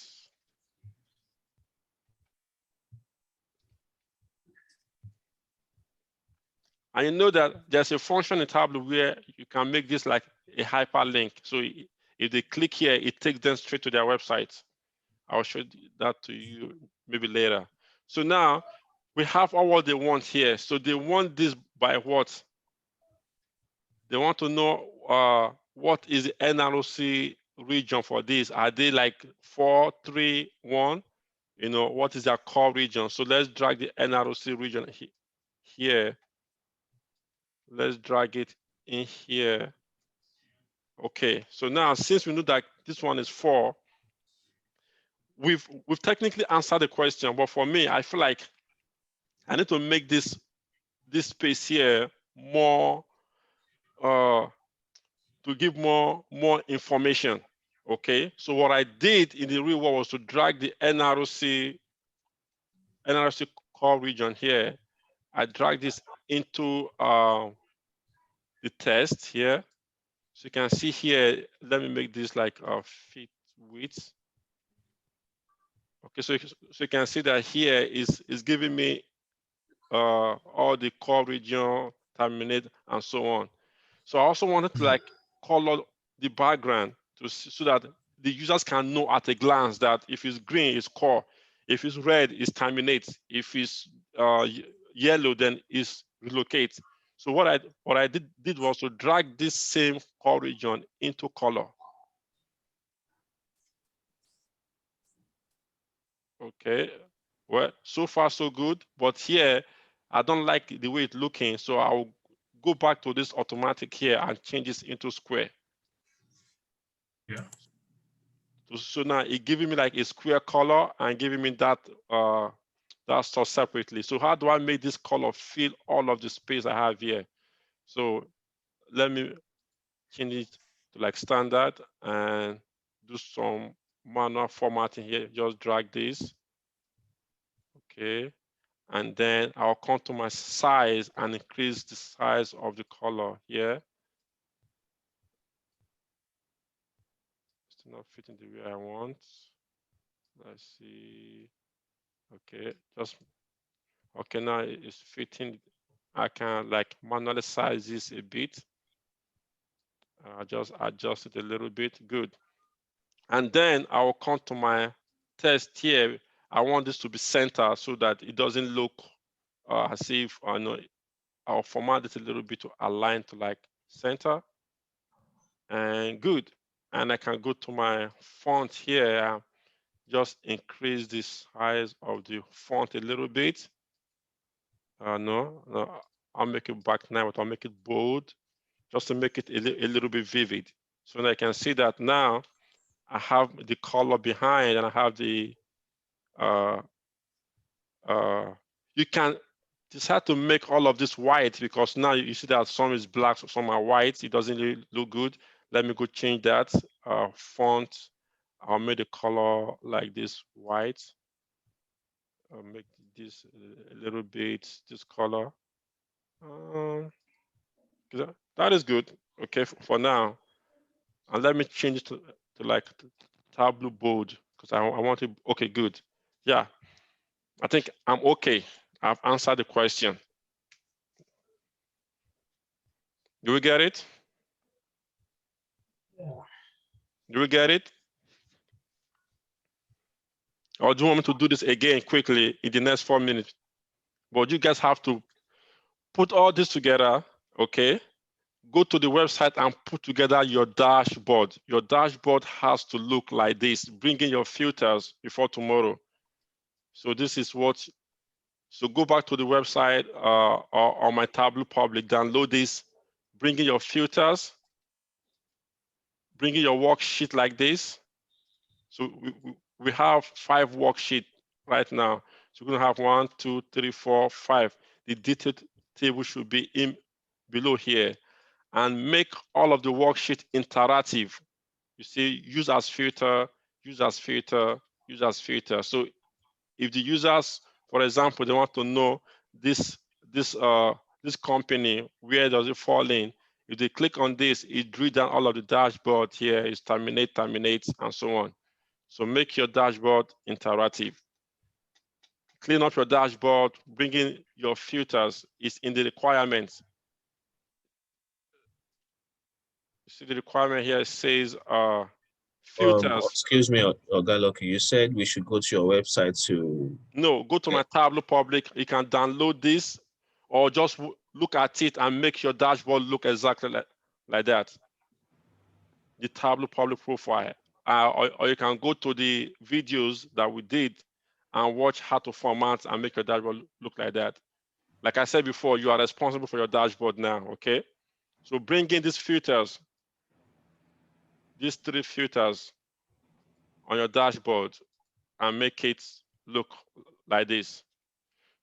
And you know that there's a function in Tableau where you can make this like a hyperlink. So if they click here, it takes them straight to their website. I'll show that to you maybe later. So now we have all what they want here. So they want this by what? They want to know what is the NROC region for this. Are they like 4, 3, 1? You know, what is their core region? So let's drag the NROC region here. Let's drag it in here. Okay, so now since we know that this one is 4, we've technically answered the question, but for me, I feel like I need to make this space here more to give more information. Okay, so what I did in the real world was to drag the NROC core region here. I drag this into the test here. So you can see here, let me make this like a fit width. Okay, so you can see that here is giving me all the core region, terminate, and so on. So I also wanted to like color the background so that the users can know at a glance that if it's green, it's core. If it's red, it's terminate. If it's yellow, then it's relocate. So what I did was to drag this same core region into color. Okay, well, so far so good, but here I don't like the way it's looking, so I'll go back to this automatic here and change this into square. Yeah. So now it's giving me like a square color and giving me that stuff separately. So how do I make this color fill all of the space I have here? So let me change it to like standard and do some manual formatting here. Just drag this. Okay. And then I'll come to my size and increase the size of the color here. not fitting the way I want. Let's see. Okay, just okay. Now it's fitting. I can like manually size this a bit. Just adjust it a little bit. Good. And then I will come to my test here. I want this to be centered so that it doesn't look as if I know. I'll format it a little bit to align to like center. And good. And I can go to my font here. Just increase the size of the font a little bit. No, I'll make it back now, but I'll make it bold just to make it a little bit vivid. So I can see that now I have the color behind and I have the, you can decide to make all of this white because now you see that some is black, some are white. It doesn't really look good. Let me go change that font. I'll make the color like this white. I'll make this a little bit, this color. That is good, okay, for now. And let me change it to like Tableau bold because I want it, okay, good. Yeah, I think I'm okay. I've answered the question. Do we get it? Yeah. Do we get it? Or do you want me to do this again quickly in the next 4 minutes? But you guys have to put all this together, okay? Go to the website and put together your dashboard. Your dashboard has to look like this. Bring in your filters before tomorrow. So this is what, so go back to the website or on my Tableau Public, download this, bring in your filters, bring in your worksheet like this. So we have 5 worksheets right now. So we're gonna have 1, 2, 3, 4, 5. The detailed table should be in below here. And make all of the worksheet interactive. You see, use as filter, use as filter, use as filter. So if the users, for example, they want to know this company, where does it fall in? If they click on this, it drew down all of the dashboard here, is terminate, and so on. So make your dashboard interactive. Clean up your dashboard, bring in your filters, it's in the requirements. See the requirement here says filters. Excuse me, Oga Lucky, you said we should go to your website to... No, go to my Tableau Public. You can download this or just look at it and make your dashboard look exactly like that. The Tableau Public profile. Or you can go to the videos that we did and watch how to format and make your dashboard look like that. Like I said before, you are responsible for your dashboard now, okay? So bring in these filters. These 3 filters on your dashboard and make it look like this.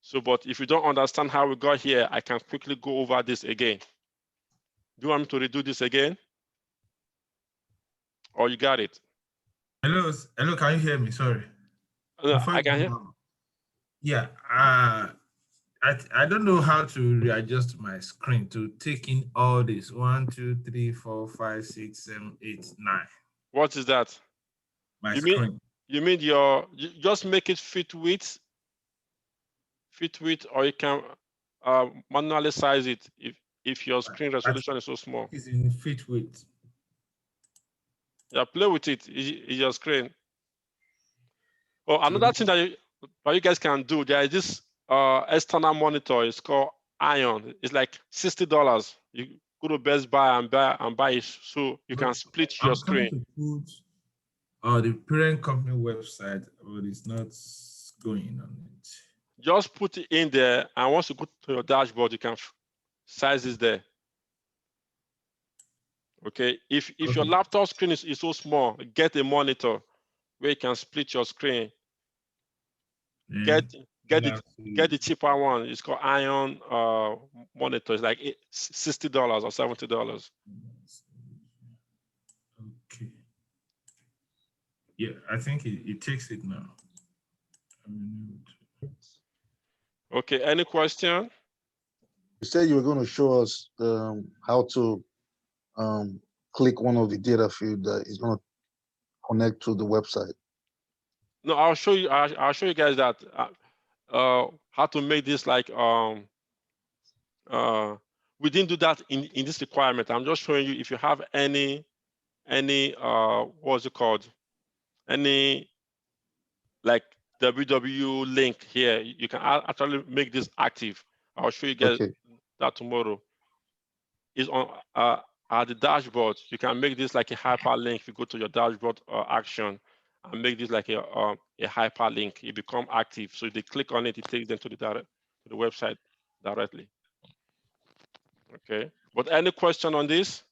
So, but if you don't understand how we got here, I can quickly go over this again. Do you want me to redo this again? Or you got it? Hello, can you hear me? Sorry. I can hear. Yeah, I don't know how to readjust my screen to take in all this. 1, 2, 3, 4, 5, 6, 7, 8, 9. What is that? My screen. You mean you just make it fit width, or you can manually size it if your screen resolution is so small. It's in fit width. Yeah, play with it. It's your screen. Oh, another thing that you guys can do, there is this external monitor. It's called Ion. It's like $60. You go to Best Buy and buy it so you can split your screen. The parent company website, but it's not going on it. Just put it in there, and once you go to your dashboard, you can size this there. Okay. If your laptop screen is so small, get a monitor where you can split your screen. Get the cheaper one. It's called Ion monitor. It's like $60 or $70. Okay. Yeah, I think it takes it now. Okay. Any question? You said you were going to show us how to click one of the data field that is going to connect to the website? No, I'll show you. I'll show you guys that how to make this like we didn't do that in this requirement. I'm just showing you if you have any what's it called? Any like www link here, you can actually make this active. I'll show you guys that tomorrow. Is on at the dashboard. You can make this like a hyperlink. If you go to your dashboard action and make this like a hyperlink, it become active. So if they click on it, it takes them to the website directly. Okay. But any question on this?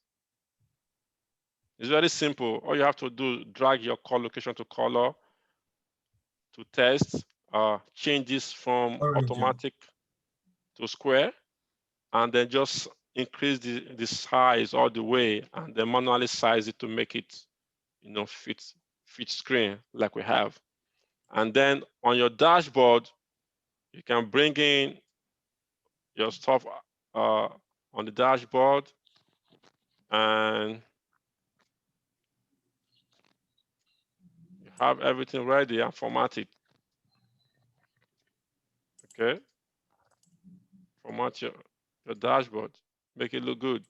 It's very simple. All you have to do, drag your call location to color, to test, change this from automatic to square, and then just increase the size all the way, and then manually size it to make it, fit screen like we have. And then on your dashboard, you can bring in your stuff on the dashboard, and you have everything ready and formatted. Okay. Format your dashboard, make it look good.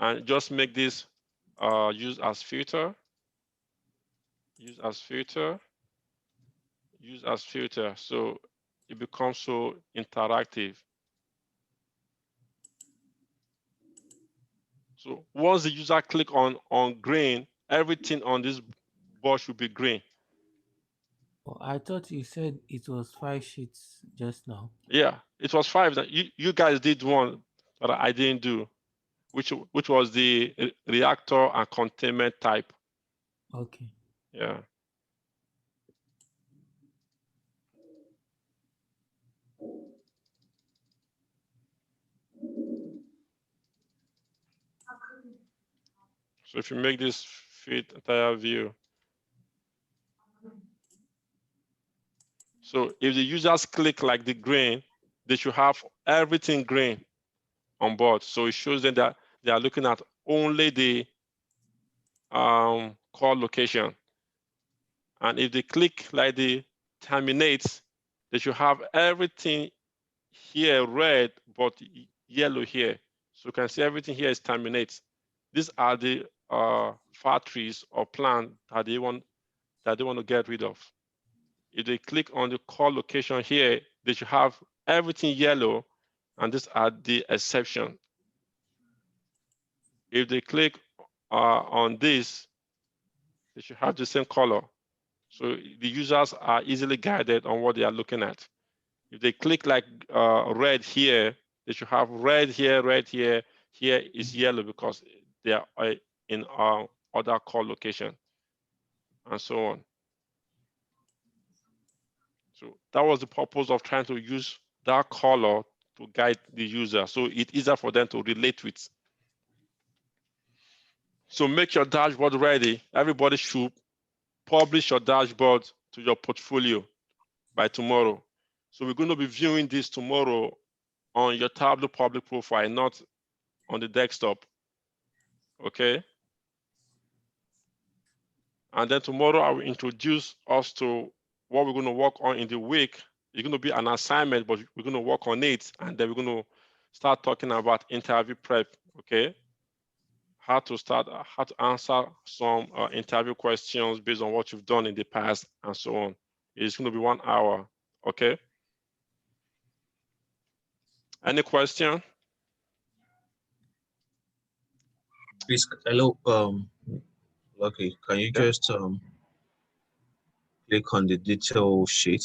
And just make this use as filter, use as filter, use as filter. So it becomes so interactive. So once the user click on green, everything on this board should be green. Oh, I thought you said it was 5 sheets just now. Yeah, it was 5. You guys did one that I didn't do, which was the reactor and containment type. Okay. Yeah. So if you make this fit entire view. So if the users click like the green, they should have everything green on board. So it shows them that they are looking at only the call location. And if they click like the terminate, they should have everything here red, but yellow here. So you can see everything here is terminate. These are the factories or plant that they want to get rid of. If they click on the call location here, they should have everything yellow, and these are the exception. If they click on this, they should have the same color. So the users are easily guided on what they are looking at. If they click like red here, they should have red here, red here. Here is yellow because they are in other call location, and so on. So that was the purpose of trying to use that color to guide the user, so it's easier for them to relate with. So make your dashboard ready. Everybody should publish your dashboard to your portfolio by tomorrow. So we're going to be viewing this tomorrow on your Tableau public profile, not on the desktop. Okay? And then tomorrow I will introduce us to what we're going to work on in the week. It's going to be an assignment, but we're going to work on it, and then we're going to start talking about interview prep. Okay? How to answer some interview questions based on what you've done in the past, and so on. It's going to be 1 hour. Okay? Any question? Please, hello. Okay, can you just click on the detail sheet?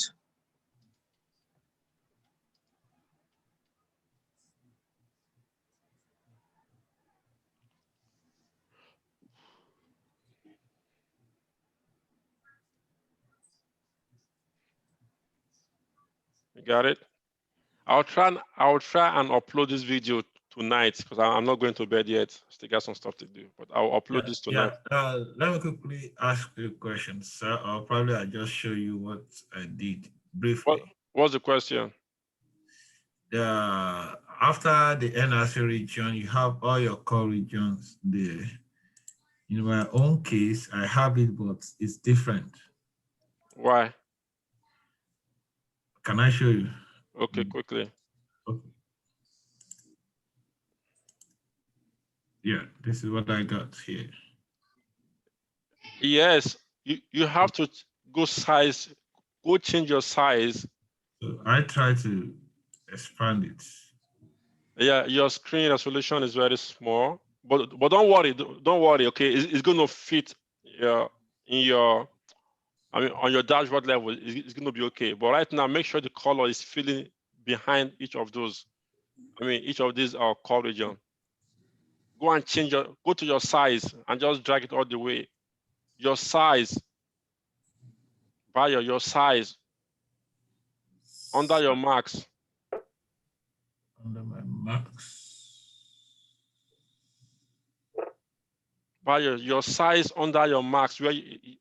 You got it? I'll try and upload this video tonight because I'm not going to bed yet. Still got some stuff to do, but I'll upload this tonight. Yeah. Let me quickly ask you a question, sir. Or probably I'll just show you what I did briefly. What's the question? After the NRC region, you have all your core regions there. In my own case, I have it, but it's different. Why? Can I show you? Okay, quickly. Okay. Yeah, this is what I got here. Yes, you have to go change your size. So I try to expand it. Yeah, your screen resolution is very small, but don't worry, don't worry. Okay, it's going to fit in your, I mean, on your dashboard level. It's going to be okay. But right now, make sure the color is filling behind each of those. I mean, each of these are color region. Go and go to your size and just drag it all the way. Your size, your size under your marks. Under my marks. Your size under your marks, where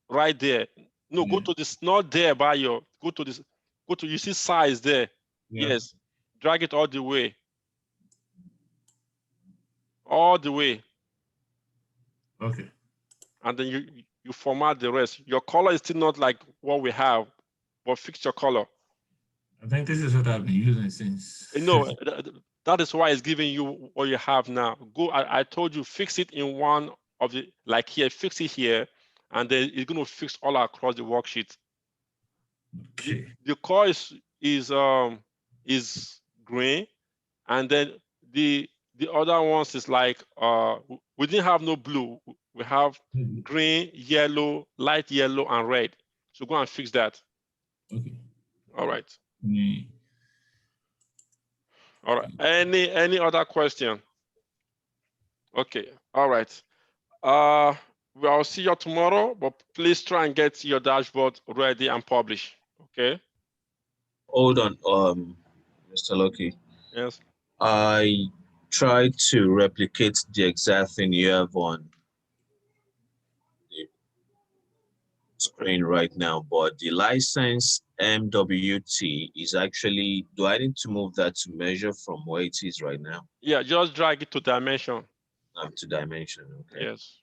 right there. No, go to this, not there, go to this, you see size there. Yeah. Yes, drag it all the way. All the way. Okay. And then you format the rest. Your color is still not like what we have, but fix your color. I think this is what I've been using since. No, that is why it's giving you what you have now. I told you, fix it in one of the, like here, fix it here, and then it's going to fix all across the worksheet. Okay. The core is green, and then the other ones is like we didn't have no blue. We have green, yellow, light yellow, and red. So go and fix that. Okay. All right. All right. Any other question? Okay. All right. I'll see you tomorrow, but please try and get your dashboard ready and publish. Okay. Hold on, Mr. Loki. Yes. I tried to replicate the exact thing you have on the screen right now, but the license MWT is actually, do I need to move that to measure from where it is right now? Yeah, just drag it to dimension. To dimension, okay. Yes.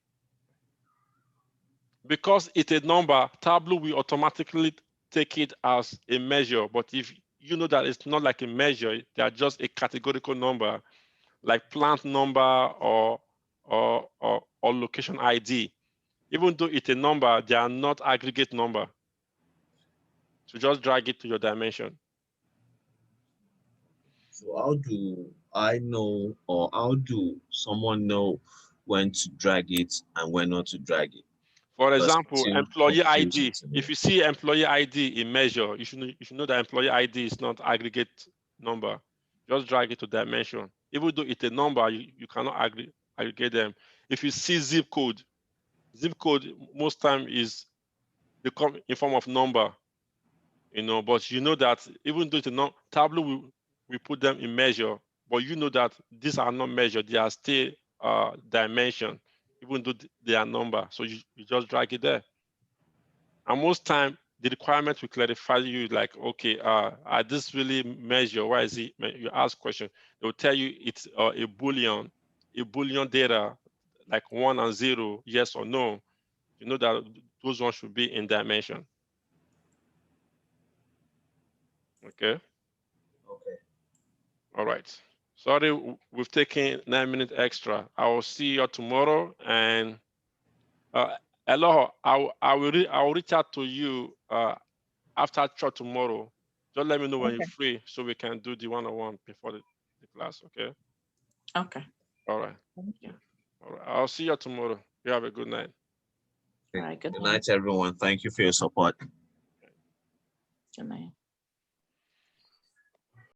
Because it's a number, Tableau will automatically take it as a measure. But if you know that it's not like a measure, they are just a categorical number, like plant number or location ID. Even though it's a number, they are not aggregate number. So just drag it to your dimension. So how do I know, or how do someone know when to drag it and when not to drag it? For example, employee ID. If you see employee ID in measure, you should know that employee ID is not aggregate number. Just drag it to dimension. Even though it's a number, you cannot aggregate them. If you see zip code most time is in form of number, but you know that even though it's a Tableau we put them in measure, but you know that these are not measured, they are still dimension, even though they are number. So you just drag it there. And most time the requirement will clarify you like, okay, are this really measure? Why is it? You ask question, they will tell you it's a Boolean data, like 1 and 0, yes or no. You know that those ones should be in dimension. Okay. Okay. All right. Sorry, we've taken 9 minutes extra. I will see you tomorrow. And Aloha, I will reach out to you after church tomorrow. Just let me know when you're free so we can do the one-on-one before the class. Okay. Okay. All right. Thank you. All right. I'll see you tomorrow. You have a good night. All right. Good night, everyone. Thank you for your support. Good night.